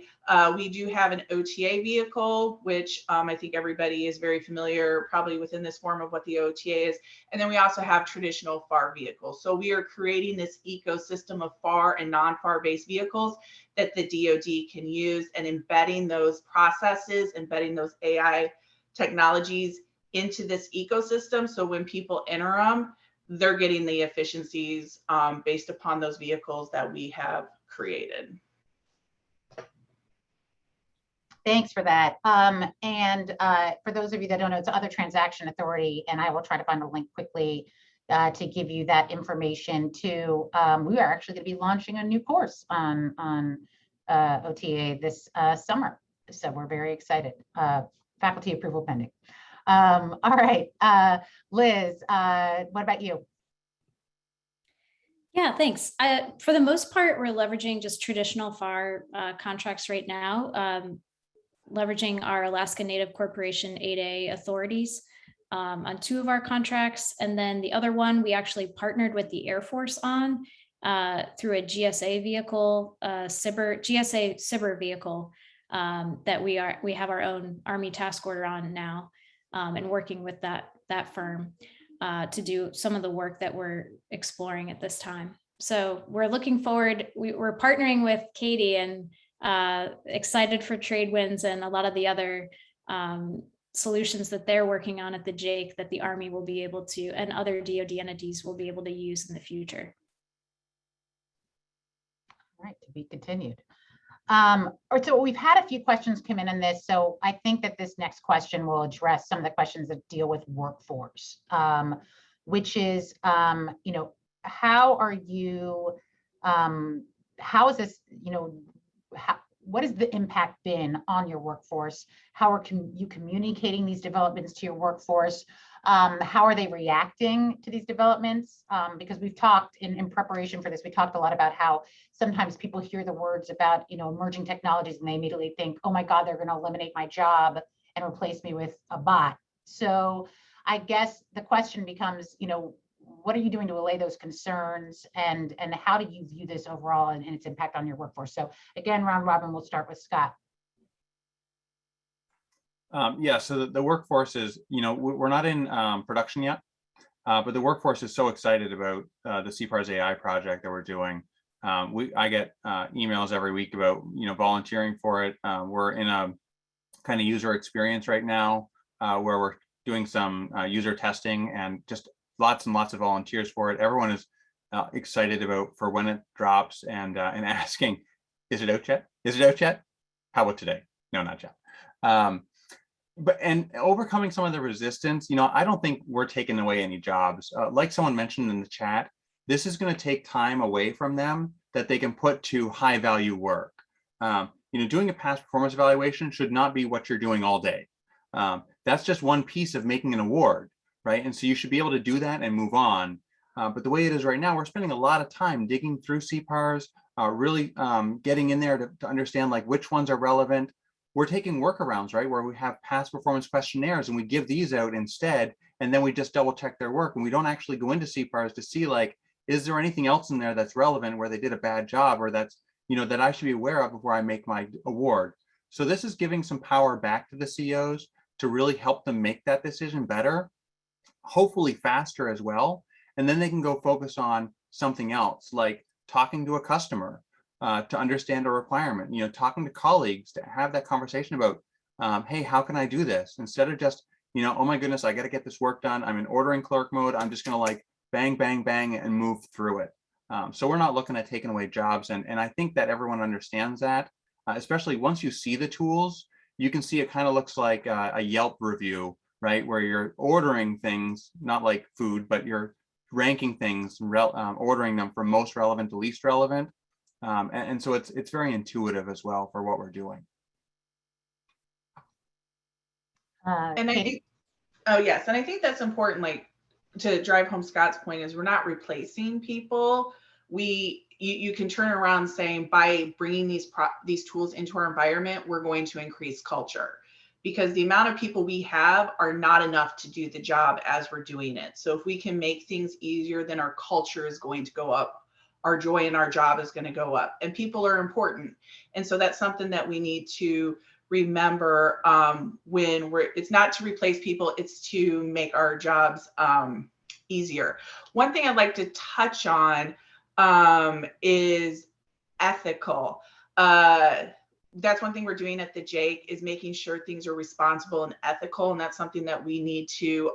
We do have an OTA vehicle, which I think everybody is very familiar probably within this form of what the OTA is. And then we also have traditional FAR vehicles. So we are creating this ecosystem of FAR and non-FAR based vehicles that the DoD can use, and embedding those processes, embedding those AI technologies into this ecosystem. So when people enter them, they're getting the efficiencies based upon those vehicles that we have created. Thanks for that. For those of you that don't know, it's other transaction authority, and I will try to find a link quickly to give you that information too. We are actually going to be launching a new course on OTA this summer, so we're very excited. Faculty approval pending. All right, Liz, what about you? Yeah, thanks. For the most part, we're leveraging just traditional FAR contracts right now, leveraging our Alaska Native Corporation 8A authorities on 2 of our contracts. And then the other one, we actually partnered with the Air Force on through a GSA vehicle, GSA Cparz vehicle that we have our own Army task order on now, and working with that firm to do some of the work that we're exploring at this time. So we're looking forward. We're partnering with Katie and excited for trade wins and a lot of the other solutions that they're working on at the JAIC that the Army will be able to, and other DoD entities will be able to use in the future. All right, to be continued. So we've had a few questions come in on this, so I think that this next question will address some of the questions that deal with workforce. which is, how are you, how is this, what has the impact been on your workforce? How are you communicating these developments to your workforce? How are they reacting to these developments? Because we've talked in preparation for this, we talked a lot about how sometimes people hear the words about, emerging technologies and they immediately think, oh my God, they're going to eliminate my job and replace me with a bot. So I guess the question becomes, what are you doing to allay those concerns, and how do you view this overall and its impact on your workforce? So again, round robin, we'll start with Scott. Yeah, so the workforce is, we're not in production yet, but the workforce is so excited about the Cparz AI project that we're doing. I get emails every week about, volunteering for it. We're in a kind of user experience right now where we're doing some user testing, and just lots and lots of volunteers for it. Everyone is excited for when it drops, and asking, is it out yet? Is it out yet? How about today? No, not yet. And overcoming some of the resistance, I don't think we're taking away any jobs. Like someone mentioned in the chat, this is going to take time away from them that they can put to high value work. Doing a past performance evaluation should not be what you're doing all day. That's just one piece of making an award, right? And so you should be able to do that and move on. But the way it is right now, we're spending a lot of time digging through Cparz, really getting in there to understand like which ones are relevant. We're taking workarounds, right, where we have past performance questionnaires and we give these out instead, and then we just double check their work, and we don't actually go into Cparz to see like, is there anything else in there that's relevant where they did a bad job, or that's, that I should be aware of before I make my award. So this is giving some power back to the CEOs to really help them make that decision better, hopefully faster as well. And then they can go focus on something else, like talking to a customer, to understand a requirement, talking to colleagues to have that conversation about, hey, how can I do this? Instead of just, oh my goodness, I got to get this work done. I'm in ordering clerk mode. I'm just going to like bang, bang, bang and move through it. So we're not looking at taking away jobs. And I think that everyone understands that, especially once you see the tools, you can see it kind of looks like a Yelp review, right? Where you're ordering things, not like food, but you're ranking things, ordering them from most relevant to least relevant. And so it's very intuitive as well for what we're doing. And I think, oh yes, and I think that's important, like to drive home Scott's point, is we're not replacing people. You can turn around saying, by bringing these tools into our environment, we're going to increase culture, because the amount of people we have are not enough to do the job as we're doing it. So if we can make things easier, then our culture is going to go up. Our joy in our job is going to go up, and people are important. And so that's something that we need to remember when it's not to replace people, it's to make our jobs easier. One thing I'd like to touch on is ethical. That's one thing we're doing at the JAIC, is making sure things are responsible and ethical. And that's something that we need to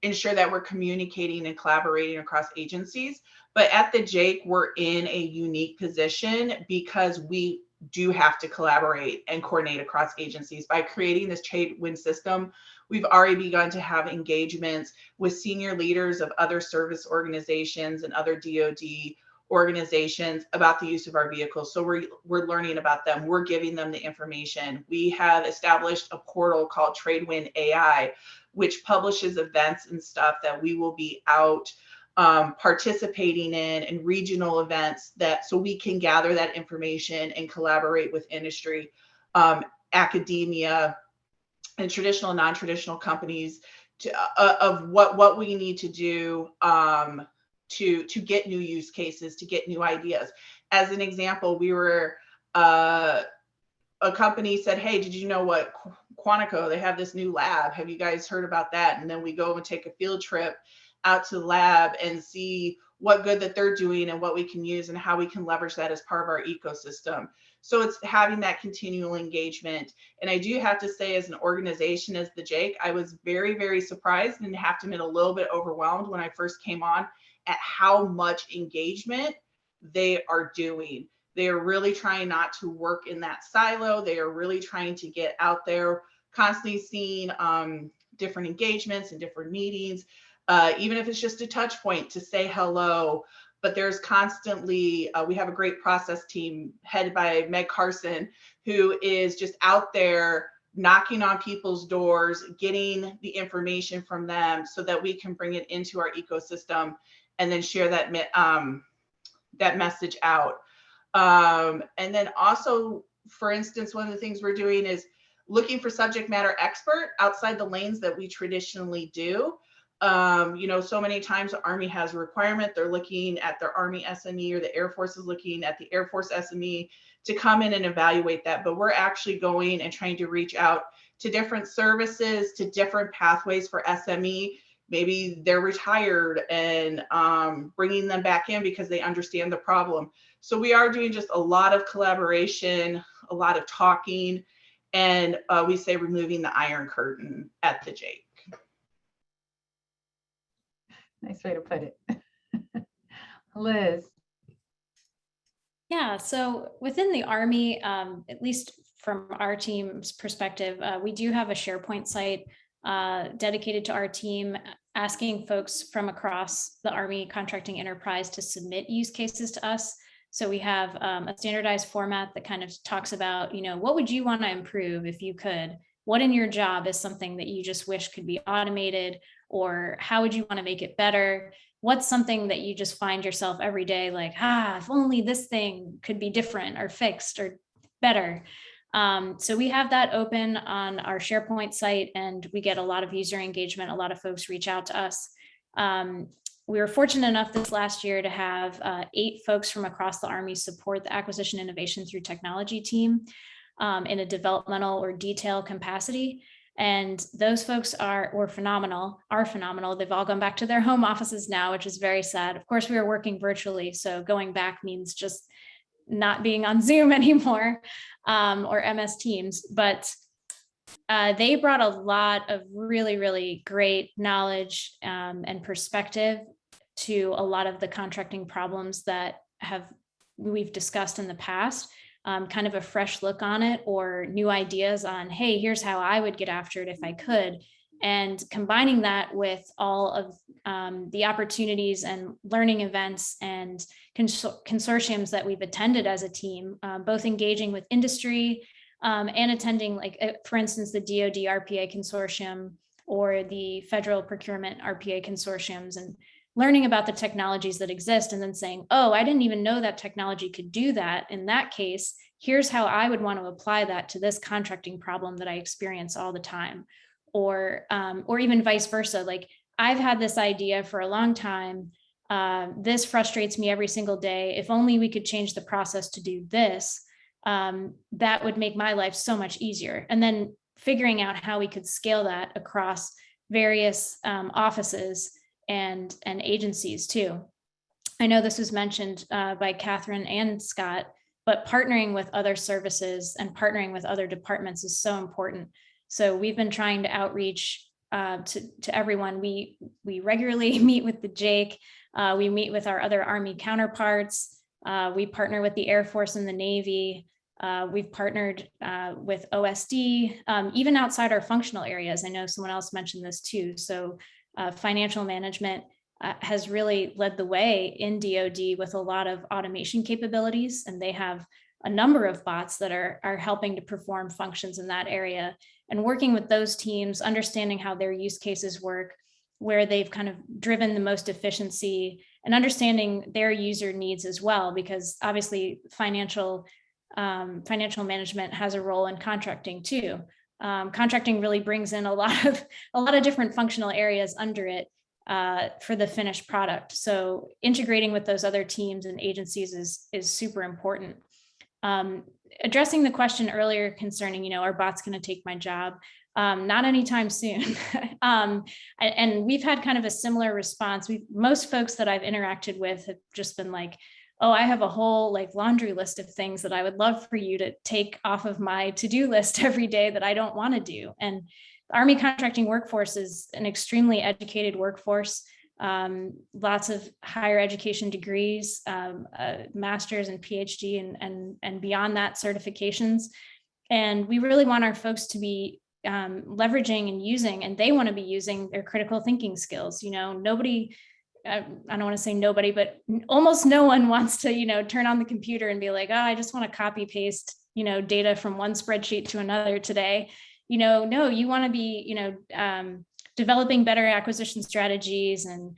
ensure that we're communicating and collaborating across agencies. But at the JAIC, we're in a unique position because we do have to collaborate and coordinate across agencies. By creating this trade win system, we've already begun to have engagements with senior leaders of other service organizations and other DoD organizations about the use of our vehicles. So we're learning about them. We're giving them the information. We have established a portal called Tradewin AI, which publishes events and stuff that we will be out participating in, and regional events, so we can gather that information and collaborate with industry, academia, and traditional and non-traditional companies of what we need to do to get new use cases, to get new ideas. As an example, we were a company said, hey, did you know what Quantico, they have this new lab, have you guys heard about that? And then we go and take a field trip out to the lab and see what good that they're doing and what we can use and how we can leverage that as part of our ecosystem. So it's having that continual engagement. And I do have to say, as an organization, as the JAIC, I was very, very surprised and have to admit a little bit overwhelmed when I first came on at how much engagement they are doing. They are really trying not to work in that silo. They are really trying to get out there, constantly seeing different engagements and different meetings. even if it's just a touch point to say hello. But there's constantly, we have a great process team headed by Meg Carson, who is just out there knocking on people's doors, getting the information from them so that we can bring it into our ecosystem and then share that, that message out. And then also, for instance, one of the things we're doing is looking for subject matter expert outside the lanes that we traditionally do. You know, so many times the Army has a requirement, they're looking at their Army SME, or the Air Force is looking at the Air Force SME to come in and evaluate that. But we're actually going and trying to reach out to different services, to different pathways for SME. Maybe they're retired, and bringing them back in because they understand the problem. So we are doing just a lot of collaboration, a lot of talking, and we say removing the Iron Curtain at the JAIC. Nice way to put it. Liz. Yeah, so within the Army, at least from our team's perspective, we do have a SharePoint site dedicated to our team, asking folks from across the Army contracting enterprise to submit use cases to us. So we have a standardized format that kind of talks about, you know, what would you want to improve if you could? What in your job is something that you just wish could be automated? Or how would you want to make it better? What's something that you just find yourself every day like, if only this thing could be different or fixed or better. So we have that open on our SharePoint site, and we get a lot of user engagement. A lot of folks reach out to us. We were fortunate enough this last year to have 8 folks from across the Army support the acquisition innovation through technology team in a developmental or detail capacity. And those folks are phenomenal. They've all gone back to their home offices now, which is very sad. Of course, we are working virtually, so going back means just not being on Zoom anymore or MS Teams. But they brought a lot of really, really great knowledge and perspective to a lot of the contracting problems that we've discussed in the past. Kind of a fresh look on it, or new ideas on, hey, here's how I would get after it if I could. And combining that with all of the opportunities and learning events and consortiums that we've attended as a team, both engaging with industry and attending, like, for instance, the DoD Rpa Consortium or the Federal Procurement Rpa Consortiums, and learning about the technologies that exist and then saying, oh, I didn't even know that technology could do that. In that case, here's how I would want to apply that to this contracting problem that I experience all the time. Or even vice versa. Like, I've had this idea for a long time. This frustrates me every single day. If only we could change the process to do this, that would make my life so much easier. And then figuring out how we could scale that across various offices and agencies too. I know this was mentioned by Katherine and Scott, but partnering with other services and partnering with other departments is so important. So we've been trying to outreach to everyone. We regularly meet with the JAIC. We meet with our other Army counterparts. We partner with the Air Force and the Navy. We've partnered with OSD, even outside our functional areas. I know someone else mentioned this too. So financial management has really led the way in DoD with a lot of automation capabilities, and they have a number of bots that are helping to perform functions in that area. And working with those teams, understanding how their use cases work, where they've kind of driven the most efficiency, and understanding their user needs as well, because obviously financial management has a role in contracting too. Contracting really brings in a lot of different functional areas under it for the finished product. So integrating with those other teams and agencies is super important. Addressing the question earlier concerning, are bots going to take my job? Not anytime soon. And we've had kind of a similar response. Most folks that I've interacted with have just been like, oh, I have a whole laundry list of things that I would love for you to take off of my to-do list every day that I don't want to do. And the Army contracting workforce is an extremely educated workforce. Lots of higher education degrees, master's and PhD and beyond that certifications. And we really want our folks to be leveraging and using, and they want to be using their critical thinking skills. Nobody, I don't want to say nobody, but almost no one wants to, turn on the computer and be like, oh, I just want to copy paste, data from one spreadsheet to another today. No, you want to be, developing better acquisition strategies and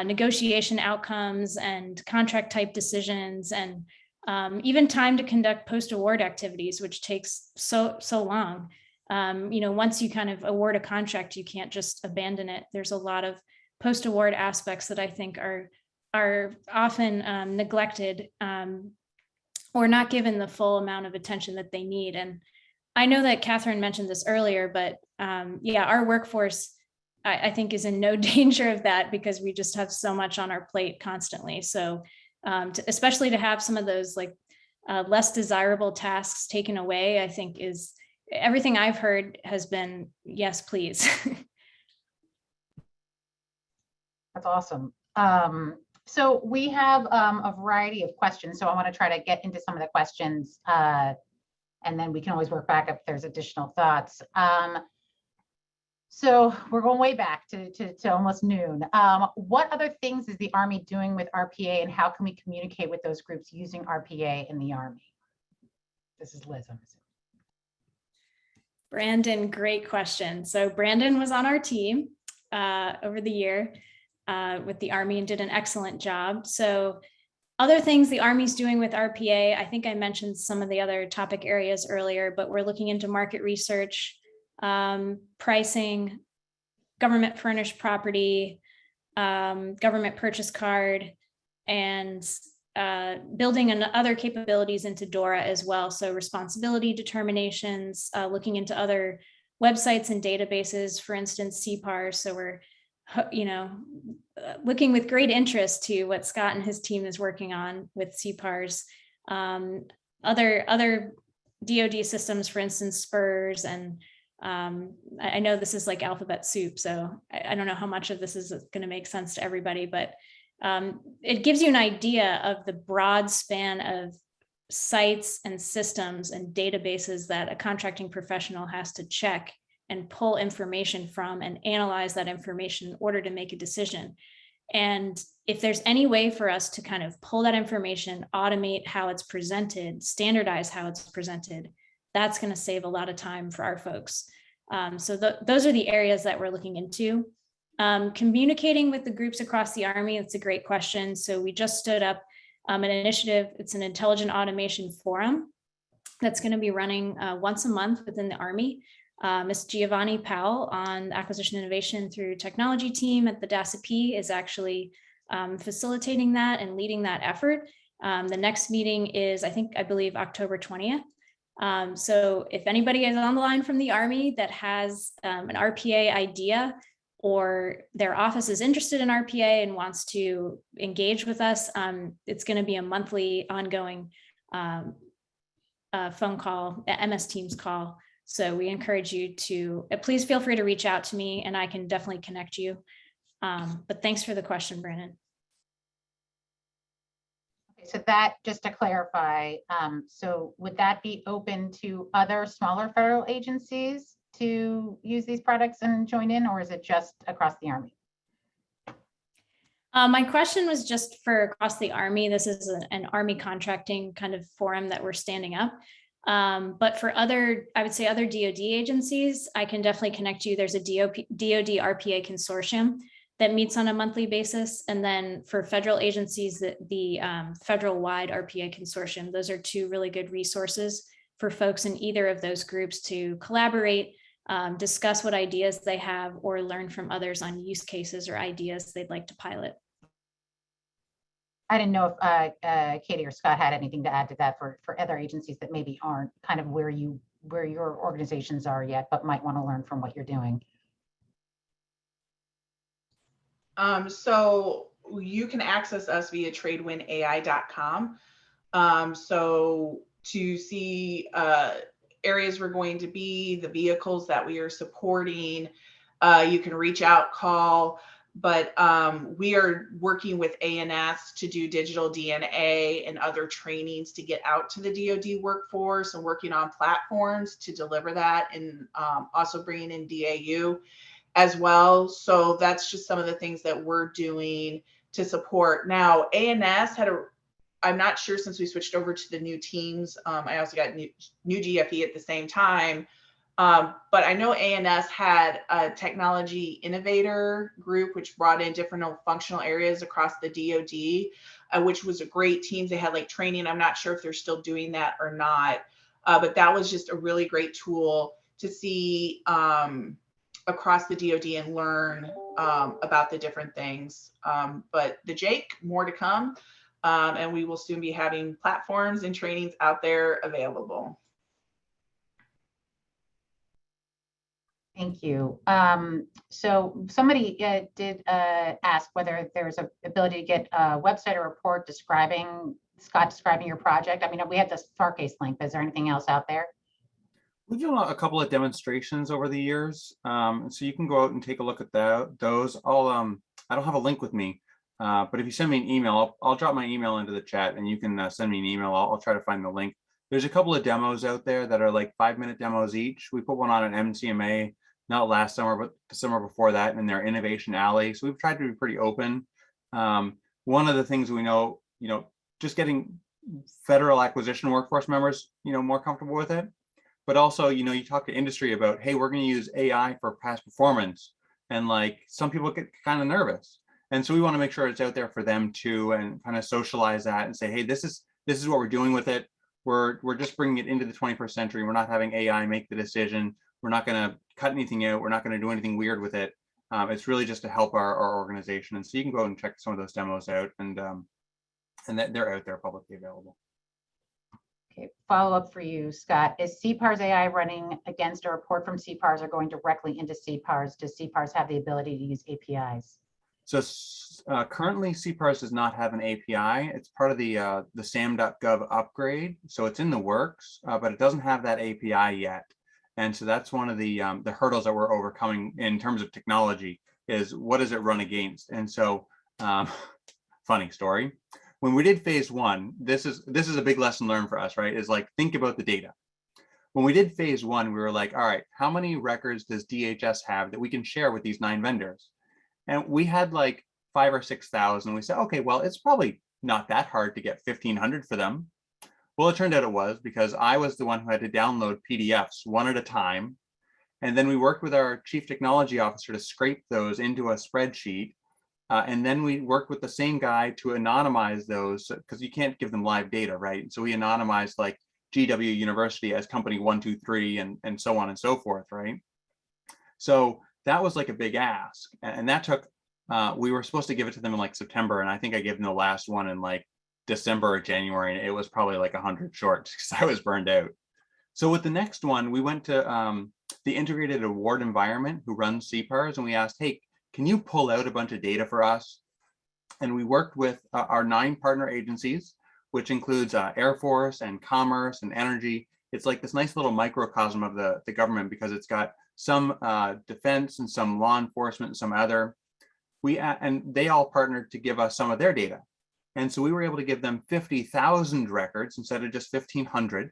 negotiation outcomes and contract type decisions, and even time to conduct post-award activities, which takes so long. Once you kind of award a contract, you can't just abandon it. There's a lot of post-award aspects that I think are often neglected or not given the full amount of attention that they need. And I know that Katherine mentioned this earlier, but our workforce, I think, is in no danger of that because we just have so much on our plate constantly. So especially to have some of those less desirable tasks taken away, I think is everything I've heard has been, yes, please. That's awesome. So we have a variety of questions. So I want to try to get into some of the questions and then we can always work back if there's additional thoughts. So we're going way back to almost noon. What other things is the Army doing with RPA, and how can we communicate with those groups using RPA in the Army? This is Liz, I'm assuming. Brandon, great question. So Brandon was on our team over the year with the Army and did an excellent job. So other things the Army's doing with RPA, I think I mentioned some of the other topic areas earlier, but we're looking into market research, pricing, government furnished property, government purchase card, and building other capabilities into DORA as well. So responsibility determinations, looking into other websites and databases, for instance, Cparz. So we're, looking with great interest to what Scott and his team is working on with Cparz. Other DoD systems, for instance, Cparz, and I know this is like alphabet soup, so I don't know how much of this is going to make sense to everybody, but it gives you an idea of the broad span of sites and systems and databases that a contracting professional has to check and pull information from and analyze that information in order to make a decision. And if there's any way for us to kind of pull that information, automate how it's presented, standardize how it's presented, that's going to save a lot of time for our folks. So those are the areas that we're looking into. Communicating with the groups across the Army, that's a great question. So we just stood up an initiative. It's an intelligent automation forum that's going to be running once a month within the Army. Ms. Giovanni Powell on acquisition innovation through technology team at the DASAP is actually facilitating that and leading that effort. The next meeting is, I believe October 20th. So if anybody is on the line from the Army that has an RPA idea, or their office is interested in RPA and wants to engage with us, it's going to be a monthly ongoing phone call, MS Teams call. So we encourage you to please feel free to reach out to me and I can definitely connect you. But thanks for the question, Brandon. Okay, so that, just to clarify, so would that be open to other smaller federal agencies to use these products and join in, or is it just across the Army? My question was just for across the Army. This is an Army contracting kind of forum that we're standing up. But for other, I would say other DoD agencies, I can definitely connect you. There's a DoD RPA Consortium that meets on a monthly basis. And then for federal agencies, the federal-wide RPA Consortium, those are two really good resources for folks in either of those groups to collaborate, discuss what ideas they have, or learn from others on use cases or ideas they'd like to pilot. I didn't know if Katie or Scott had anything to add to that for other agencies that maybe aren't kind of where your organizations are yet, but might want to learn from what you're doing. So you can access us via tradewinai.com. So to see areas we're going to be, the vehicles that we are supporting, you can reach out, call. but we are working with ANS to do digital DNA and other trainings to get out to the DoD workforce, and working on platforms to deliver that, and also bringing in DAU as well. So that's just some of the things that we're doing to support. Now, ANS had I'm not sure, since we switched over to the new teams, I also got new GFE at the same time. But I know ANS had a technology innovator group, which brought in different functional areas across the DoD, which was a great team. They had like training. I'm not sure if they're still doing that or not, but that was just a really great tool to see across the DoD and learn about the different things. But the JAIC, more to come, and we will soon be having platforms and trainings out there available. Thank you. So somebody did ask whether there's an ability to get a website or report describing your project. I mean, we had this Farcase link. Is there anything else out there? We've done a couple of demonstrations over the years, so you can go out and take a look at those. I don't have a link with me, but if you send me an email, I'll drop my email into the chat, and you can send me an email. I'll try to find the link. There's a couple of demos out there that are like 5-minute demos each. We put one on an MCMA, not last summer, but the summer before that, in their Innovation Alley. So we've tried to be pretty open. One of the things we know, just getting federal acquisition workforce members, more comfortable with it. But also, you talk to industry about, hey, we're going to use AI for past performance. And like some people get kind of nervous. And so we want to make sure it's out there for them too, and kind of socialize that and say, hey, this is what we're doing with it. We're just bringing it into the 21st century. We're not having AI make the decision. We're not going to cut anything out. We're not going to do anything weird with it. It's really just to help our organization. And so you can go and check some of those demos out, and that they're out there publicly available. Okay, follow up for you, Scott. Is Cparz AI running against a report from Cparz or going directly into Cparz? Does Cparz have the ability to use APIs? So currently Cparz does not have an API. It's part of the SAM.gov upgrade. So it's in the works, but it doesn't have that API yet. And so that's one of the hurdles that we're overcoming in terms of technology, is what does it run against? And so funny story. When we did phase one, this is a big lesson learned for us, right? Is like, think about the data. When we did phase one, we were like, all right, how many records does DHS have that we can share with these 9 vendors? And we had like 5,000 or 6,000. We said, okay, well, it's probably not that hard to get 1,500 for them. Well, it turned out it was, because I was the one who had to download PDFs one at a time. And then we worked with our chief technology officer to scrape those into a spreadsheet. And then we worked with the same guy to anonymize those, because you can't give them live data, right? So we anonymized like GW University as company 123 and so on and so forth, right? So that was like a big ask. And that took, we were supposed to give it to them in like September. And I think I gave them the last one in like December or January. And it was probably like 100 short because I was burned out. So with the next one, we went to the integrated award environment who runs Cparz, and we asked, hey, can you pull out a bunch of data for us? And we worked with our 9 partner agencies, which includes Air Force and Commerce and Energy. It's like this nice little microcosm of the government, because it's got some defense and some law enforcement and some other. And they all partnered to give us some of their data. And so we were able to give them 50,000 records instead of just 1,500.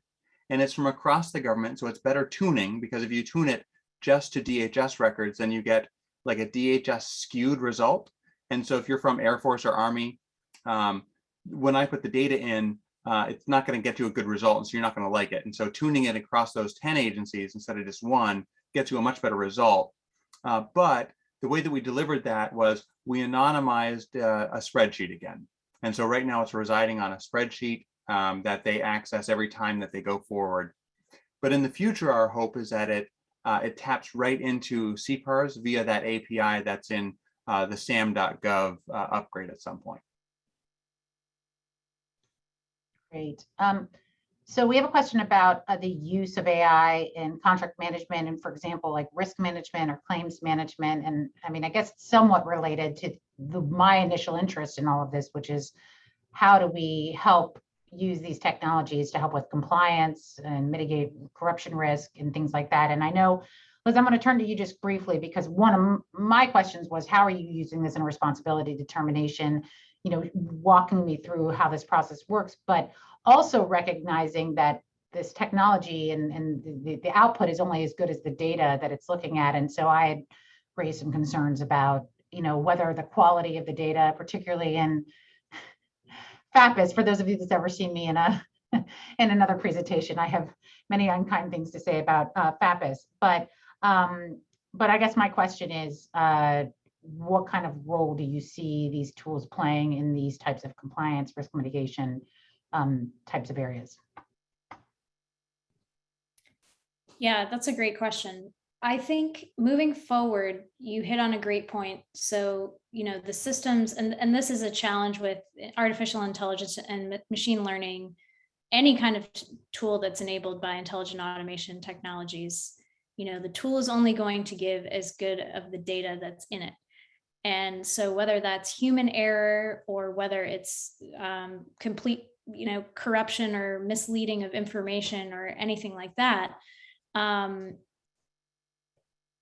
And it's from across the government. So it's better tuning, because if you tune it just to DHS records, then you get like a DHS skewed result. And so if you're from Air Force or Army, when I put the data in, it's not going to get you a good result. And so you're not going to like it. And so tuning it across those 10 agencies instead of just one gets you a much better result. But the way that we delivered that was we anonymized a spreadsheet again. And so right now it's residing on a spreadsheet that they access every time that they go forward. But in the future, our hope is that it taps right into Cparz via that API that's in the SAM.gov upgrade at some point. Great. So we have a question about the use of AI in contract management and, for example, like risk management or claims management. And I mean, I guess it's somewhat related to my initial interest in all of this, which is how do we help use these technologies to help with compliance and mitigate corruption risk and things like that. And I know Liz, I'm going to turn to you just briefly because one of my questions was, how are you using this in responsibility determination? Walking me through how this process works, but also recognizing that this technology and the output is only as good as the data that it's looking at. And so I had raised some concerns about, whether the quality of the data, particularly in FAPIS, for those of you that's ever seen me in another presentation, I have many unkind things to say about FAPIS, but I guess my question is, what kind of role do you see these tools playing in these types of compliance, risk mitigation types of areas? Yeah, that's a great question. I think moving forward, you hit on a great point. So, the systems, and this is a challenge with artificial intelligence and machine learning, any kind of tool that's enabled by intelligent automation technologies, the tool is only going to give as good of the data that's in it. And so whether that's human error or whether it's complete, corruption or misleading of information or anything like that,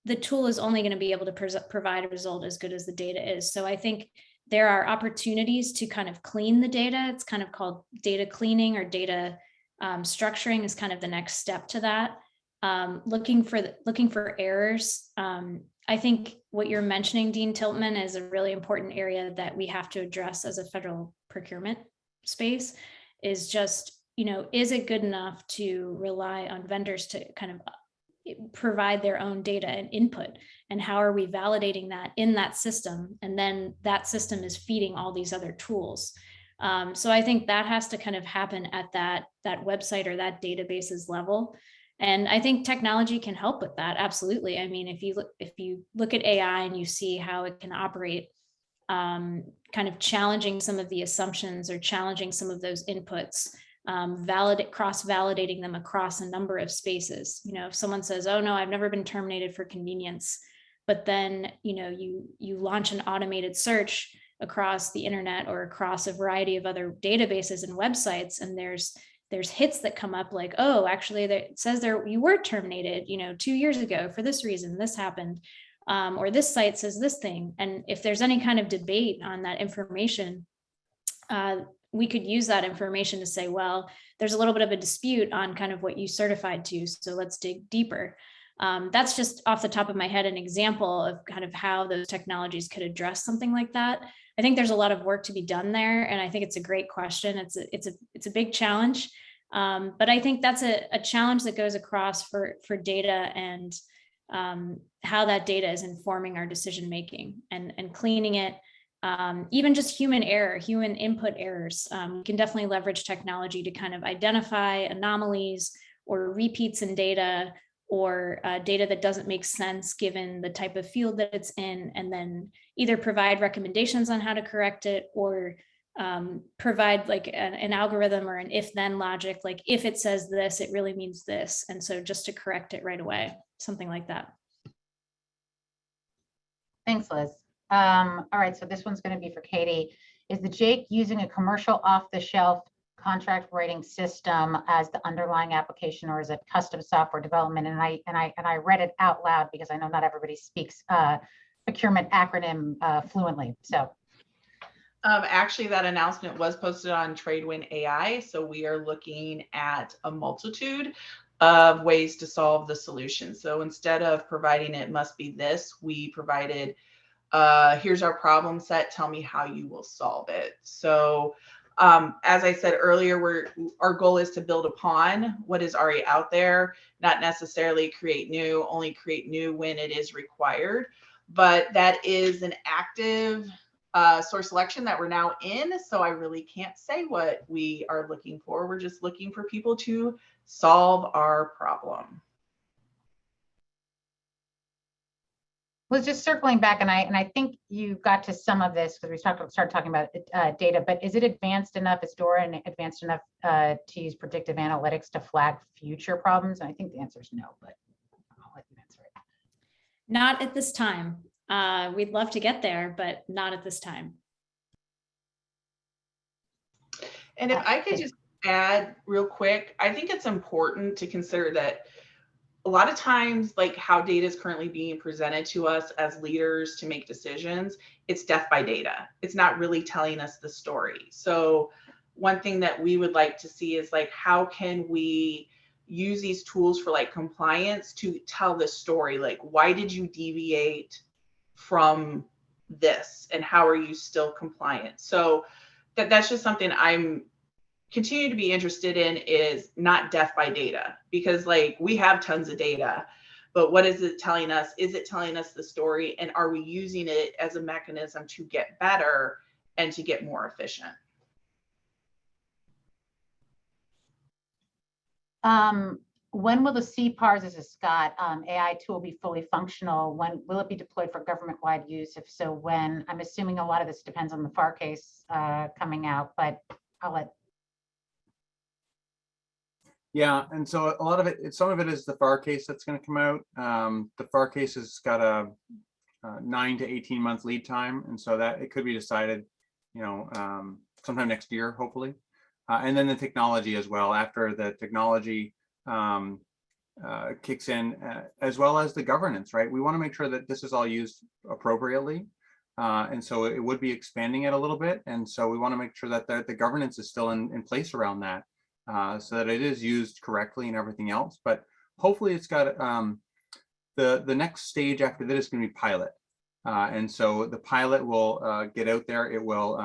the tool is only going to be able to provide a result as good as the data is. So I think there are opportunities to kind of clean the data. It's kind of called data cleaning, or data structuring is kind of the next step to that. Looking for errors. I think what you're mentioning, Dean Tiltman, is a really important area that we have to address as a federal procurement space. Is just, is it good enough to rely on vendors to kind of provide their own data and input, and how are we validating that in that system, and then that system is feeding all these other tools. So I think that has to kind of happen at that website or that databases level, and I think technology can help with that. Absolutely. I mean, if you look at AI and you see how it can operate, kind of challenging some of the assumptions or challenging some of those inputs, cross-validating them across a number of spaces. If someone says, oh no, I've never been terminated for convenience, but then, you launch an automated search across the internet or across a variety of other databases and websites, and there's hits that come up like, oh, actually it says you were terminated, 2 years ago for this reason, this happened, or this site says this thing. And if there's any kind of debate on that information, we could use that information to say, well, there's a little bit of a dispute on kind of what you certified to, so let's dig deeper. That's just off the top of my head an example of kind of how those technologies could address something like that. I think there's a lot of work to be done there, and I think it's a great question. It's a big challenge, but I think that's a challenge that goes across for data and how that data is informing our decision making and cleaning it. Even just human input errors. We can definitely leverage technology to kind of identify anomalies or repeats in data, or data that doesn't make sense given the type of field that it's in, and then either provide recommendations on how to correct it, or provide like an algorithm or an if-then logic, like if it says this, it really means this. And so just to correct it right away, something like that. Thanks, Liz. All right, so this one's going to be for Katie. Is the JAIC using a commercial off-the-shelf contract writing system as the underlying application, or is it custom software development? And I read it out loud because I know not everybody speaks procurement acronym fluently. So actually, that announcement was posted on Tradewin AI. So we are looking at a multitude of ways to solve the solution. So instead of providing it must be this, we provided here's our problem set, tell me how you will solve it. So as I said earlier, our goal is to build upon what is already out there, not necessarily create new, only create new when it is required. But that is an active source selection that we're now in. So I really can't say what we are looking for. We're just looking for people to solve our problem. Was just circling back, and I think you got to some of this because we started talking about data, but is it advanced enough, is DORA advanced enough to use predictive analytics to flag future problems? And I think the answer is no, but I'll let you answer it. Not at this time. We'd love to get there, but not at this time. And if I could just add real quick, I think it's important to consider that a lot of times, like how data is currently being presented to us as leaders to make decisions, it's death by data. It's not really telling us the story. So one thing that we would like to see is like, how can we use these tools for like compliance to tell the story? Like, why did you deviate from this and how are you still compliant? So that's just something I'm continue to be interested in, is not death by data, because like we have tons of data, but what is it telling us? Is it telling us the story, and are we using it as a mechanism to get better and to get more efficient? When will the Cparz, this is Scott, AI tool be fully functional? When will it be deployed for government-wide use? If so, when? I'm assuming a lot of this depends on the FAR case coming out, but I'll let. Yeah, and so a lot of it, some of it is the FAR case that's going to come out. The FAR case has got a 9 to 18 month lead time, and so that it could be decided, sometime next year, hopefully. And then the technology as well. After the technology kicks in, as well as the governance, right? We want to make sure that this is all used appropriately, and so it would be expanding it a little bit, and so we want to make sure that the governance is still in place around that. So that it is used correctly and everything else, but hopefully it's got the next stage after that is going to be pilot, and so the pilot will get out there. It will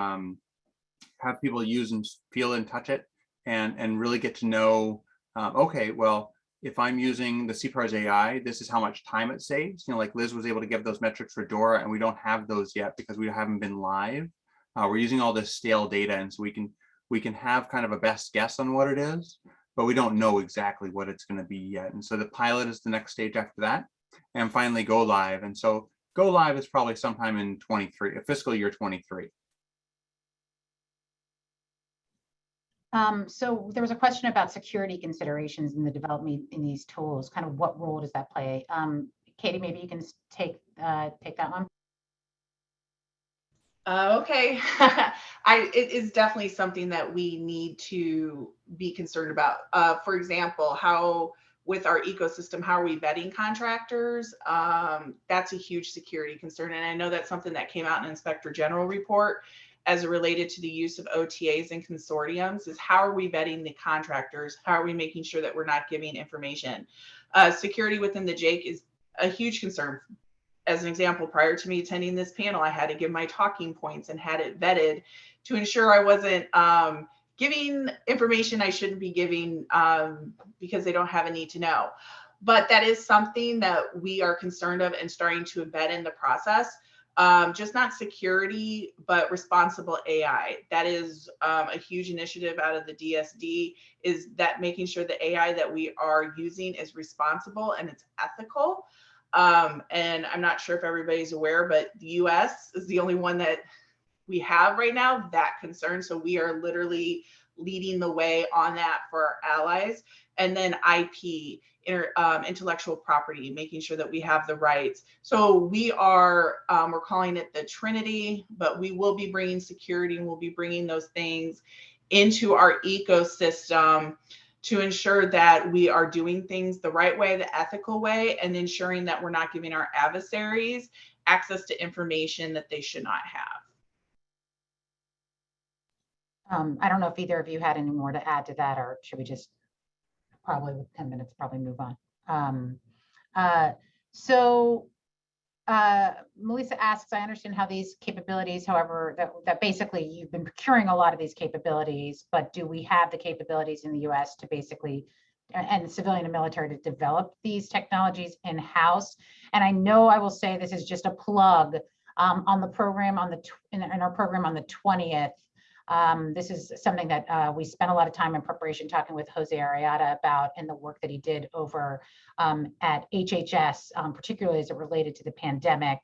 have people use and feel and touch it, and really get to know. Okay, well, if I'm using the Cparz AI, this is how much time it saves. Like Liz was able to give those metrics for Dora, and we don't have those yet because we haven't been live. We're using all this stale data, and so we can have kind of a best guess on what it is, but we don't know exactly what it's going to be yet. And so the pilot is the next stage after that, and finally go live. And so go live is probably sometime in 23, fiscal year 23. So there was a question about security considerations in the development in these tools. Kind of what role does that play? Katie, maybe you can take that one. Okay. It is definitely something that we need to be concerned about. For example, how with our ecosystem, how are we vetting contractors? That's a huge security concern. And I know that's something that came out in an Inspector General report as it related to the use of OTAs and consortiums, is how are we vetting the contractors? How are we making sure that we're not giving information? Security within the JAIC is a huge concern. As an example, prior to me attending this panel, I had to give my talking points and had it vetted to ensure I wasn't giving information I shouldn't be giving because they don't have a need to know. But that is something that we are concerned of and starting to embed in the process. Just not security, but responsible AI. That is a huge initiative out of the DSD, is that making sure the AI that we are using is responsible and it's ethical. And I'm not sure if everybody's aware, but the US is the only one that we have right now that concern. So we are literally leading the way on that for our allies. And then IP, intellectual property, making sure that we have the rights. So we are, we're calling it the Trinity, but we will be bringing security and we'll be bringing those things into our ecosystem to ensure that we are doing things the right way, the ethical way, and ensuring that we're not giving our adversaries access to information that they should not have. I don't know if either of you had any more to add to that, or should we just probably with 10 minutes, probably move on. Melissa asks, I understand how these capabilities, however, that basically you've been procuring a lot of these capabilities, but do we have the capabilities in the US to basically, and civilian and military, to develop these technologies in-house? And I know I will say this is just a plug on the program in our program on the 20th. This is something that we spent a lot of time in preparation talking with Jose Arrieta about, and the work that he did over at HHS, particularly as it related to the pandemic.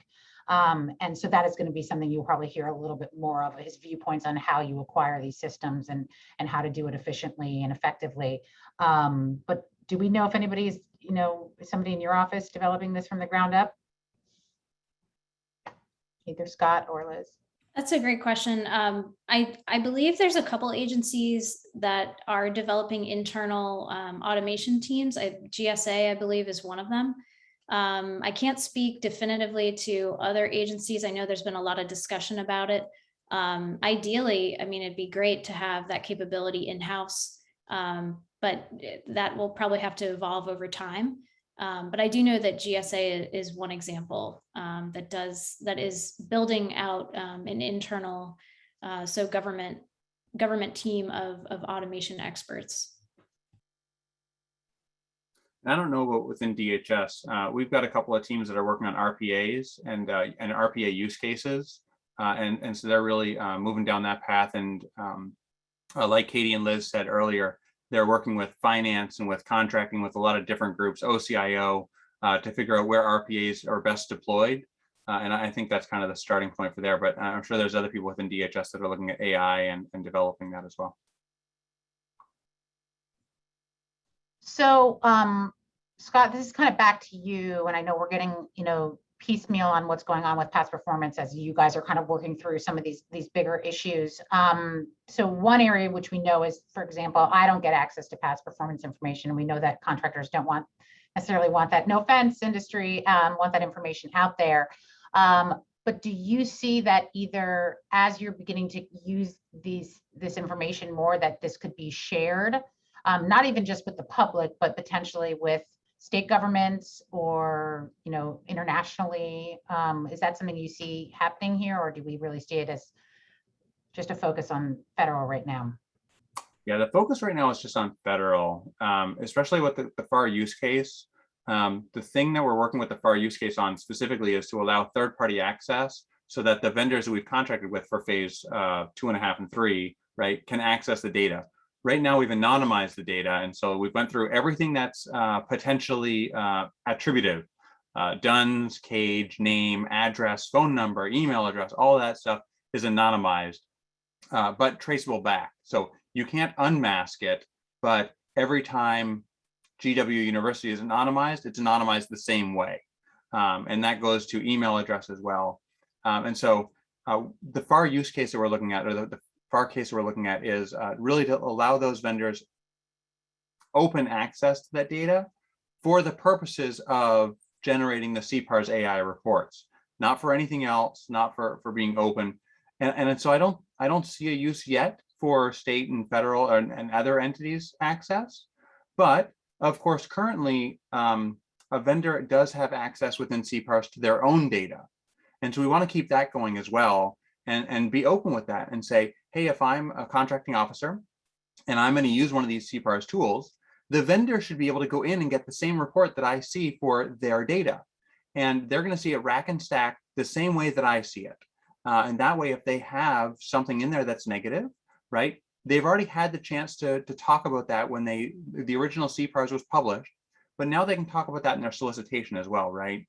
And so that is going to be something you'll probably hear a little bit more of, his viewpoints on how you acquire these systems and how to do it efficiently and effectively. But do we know if anybody's, somebody in your office developing this from the ground up? Either Scott or Liz. That's a great question. I believe there's a couple agencies that are developing internal automation teams. GSA, I believe, is one of them. I can't speak definitively to other agencies. I know there's been a lot of discussion about it. Ideally, I mean, it'd be great to have that capability in-house, but that will probably have to evolve over time. But I do know that GSA is one example that is building out an internal government team of automation experts. I don't know about within DHS. We've got a couple of teams that are working on RPAs and RPA use cases, and so they're really moving down that path. And like Katie and Liz said earlier, they're working with finance and with contracting with a lot of different groups, OCIO, to figure out where RPAs are best deployed. And I think that's kind of the starting point for there. But I'm sure there's other people within DHS that are looking at AI and developing that as well. So, Scott, this is kind of back to you, and I know we're getting, piecemeal on what's going on with past performance as you guys are kind of working through some of these bigger issues. So one area which we know is, for example, I don't get access to past performance information, and we know that contractors don't necessarily want that. No offense, industry, want that information out there. But do you see that either as you're beginning to use this information more, that this could be shared? Not even just with the public, but potentially with state governments or, internationally. Is that something you see happening here, or do we really see it as just a focus on federal right now? Yeah, the focus right now is just on federal, especially with the FAR use case. The thing that we're working with the FAR use case on specifically is to allow third-party access so that the vendors that we've contracted with for phase 2.5 and 3, right, can access the data. Right now, we've anonymized the data, and so we went through everything that's potentially attributive, DUNS, cage, name, address, phone number, email address, all that stuff is anonymized, but traceable back. So you can't unmask it, but every time GW University is anonymized, it's anonymized the same way. And that goes to email address as well. And so the FAR use case that we're looking at, or the FAR case we're looking at, is really to allow those vendors open access to that data for the purposes of generating the Cparz AI reports, not for anything else, not for being open. And so I don't see a use yet for state and federal and other entities access, but of course, currently a vendor does have access within Cparz to their own data. And so we want to keep that going as well, and be open with that and say, hey, if I'm a contracting officer and I'm going to use one of these Cparz tools, the vendor should be able to go in and get the same report that I see for their data. And they're going to see it rack and stack the same way that I see it. And that way, if they have something in there that's negative, right, they've already had the chance to talk about that when the original Cparz was published, but now they can talk about that in their solicitation as well, right?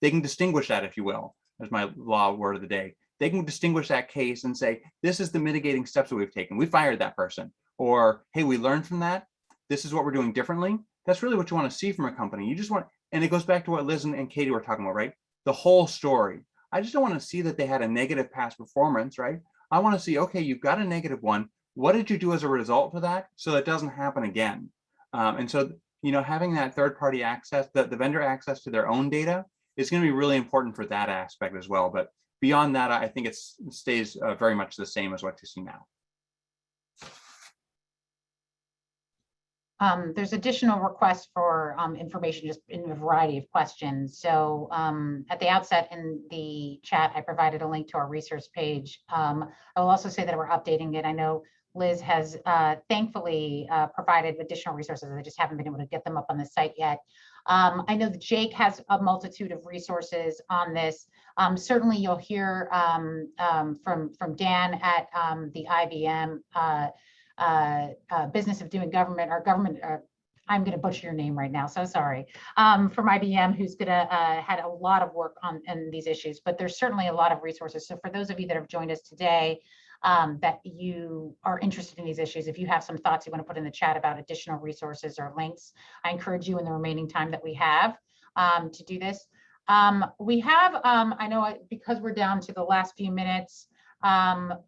They can distinguish that, if you will, as my law word of the day. They can distinguish that case and say, this is the mitigating steps that we've taken. We fired that person. Or, hey, we learned from that. This is what we're doing differently. That's really what you want to see from a company. You just want, and it goes back to what Liz and Katie were talking about, right? The whole story. I just don't want to see that they had a negative past performance, right? I want to see, okay, you've got a negative one. What did you do as a result for that so that doesn't happen again? And so, having that third-party access, the vendor access to their own data is going to be really important for that aspect as well. But beyond that, I think it stays very much the same as what you see now. There's additional requests for information just in a variety of questions. So at the outset in the chat, I provided a link to our resource page. I will also say that we're updating it. I know Liz has thankfully provided additional resources. I just haven't been able to get them up on the site yet. I know the JAIC has a multitude of resources on this. Certainly you'll hear from Dan at the IBM Business of Doing Government, or government, I'm going to butcher your name right now, so sorry, from IBM, who's going to had a lot of work on these issues, but there's certainly a lot of resources. So for those of you that have joined us today, that you are interested in these issues, if you have some thoughts you want to put in the chat about additional resources or links, I encourage you in the remaining time that we have to do this. We have, I know because we're down to the last few minutes,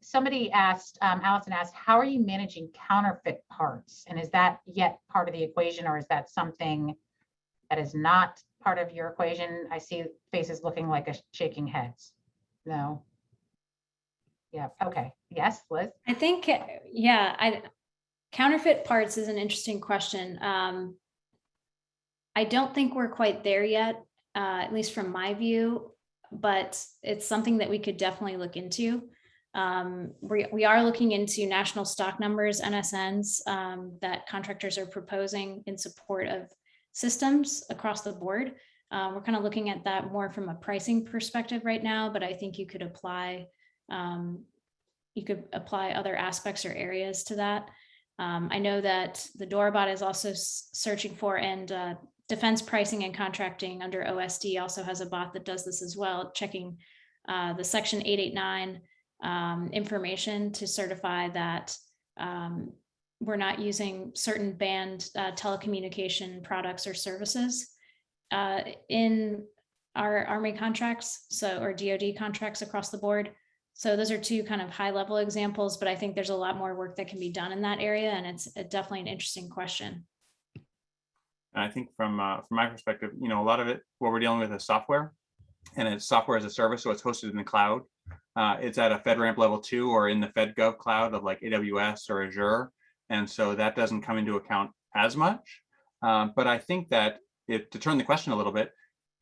Somebody asked, Allison asked, how are you managing counterfeit parts? And is that yet part of the equation, or is that something that is not part of your equation? I see faces looking like a shaking heads. No. Yeah. Okay. Yes, Liz. I think, yeah, counterfeit parts is an interesting question. I don't think we're quite there yet, at least from my view, but it's something that we could definitely look into. We are looking into national stock numbers, NSNs, that contractors are proposing in support of systems across the board. We're kind of looking at that more from a pricing perspective right now, but I think you could apply other aspects or areas to that. I know that the Dorobot is also searching for, and Defense Pricing and Contracting under OSD also has a bot that does this as well, checking the Section 889 information to certify that we're not using certain banned telecommunication products or services in our Army contracts, or DoD contracts across the board. So those are two kind of high level examples, but I think there's a lot more work that can be done in that area, and it's definitely an interesting question. I think from my perspective, a lot of it, what we're dealing with is software, and it's software as a service, so it's hosted in the cloud. It's at a FedRAMP level 2 or in the FedGov cloud of like AWS or Azure, and so that doesn't come into account as much. But I think that to turn the question a little bit,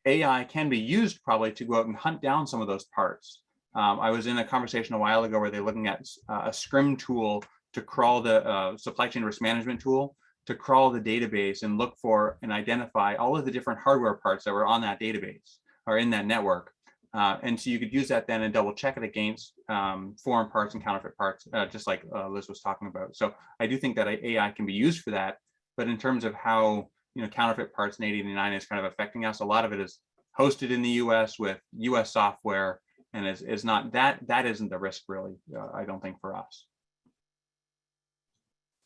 AI can be used probably to go out and hunt down some of those parts. I was in a conversation a while ago where they're looking at a scrim tool to crawl the supply chain risk management tool, to crawl the database and look for and identify all of the different hardware parts that were on that database or in that network. And so you could use that then and double check it against foreign parts and counterfeit parts, just like Liz was talking about. So I do think that AI can be used for that. But in terms of how counterfeit parts in 889 is kind of affecting us, a lot of it is hosted in the US with US software, and is not that isn't the risk really, I don't think, for us.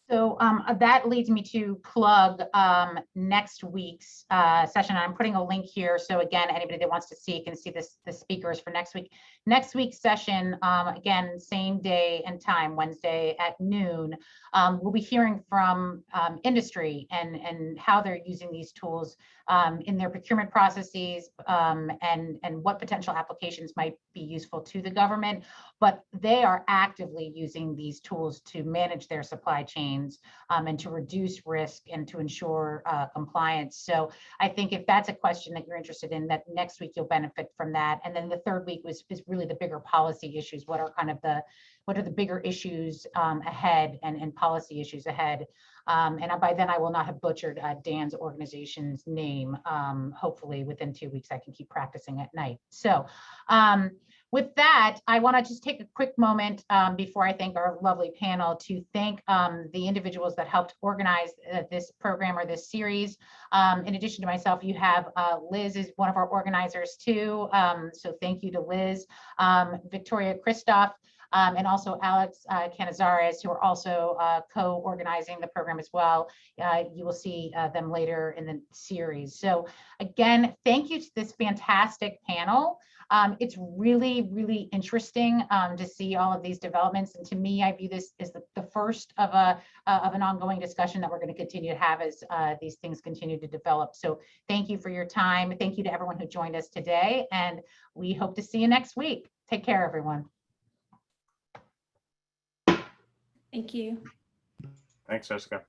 So that leads me to plug next week's session. I'm putting a link here. So again, anybody that wants to see can see the speakers for next week. Next week's session, again, same day and time, Wednesday at noon. We'll be hearing from industry and how they're using these tools in their procurement processes, and what potential applications might be useful to the government. But they are actively using these tools to manage their supply chains and to reduce risk and to ensure compliance. So I think if that's a question that you're interested in, that next week you'll benefit from that. And then the third week is really the bigger policy issues. What are the bigger issues ahead and policy issues ahead? And by then I will not have butchered Dan's organization's name. Hopefully within 2 weeks I can keep practicing at night. So with that, I want to just take a quick moment before I thank our lovely panel to thank the individuals that helped organize this program or this series. In addition to myself, you have Liz is one of our organizers too. So thank you to Liz, Victoria Christoph, and also Alex Canizares, who are also co-organizing the program as well. You will see them later in the series. So again, thank you to this fantastic panel. It's really, really interesting to see all of these developments. And to me, I view this as the first of an ongoing discussion that we're going to continue to have as these things continue to develop. So thank you for your time. Thank you to everyone who joined us today. And we hope to see you next week. Take care, everyone. Thank you. Thanks, Jessica.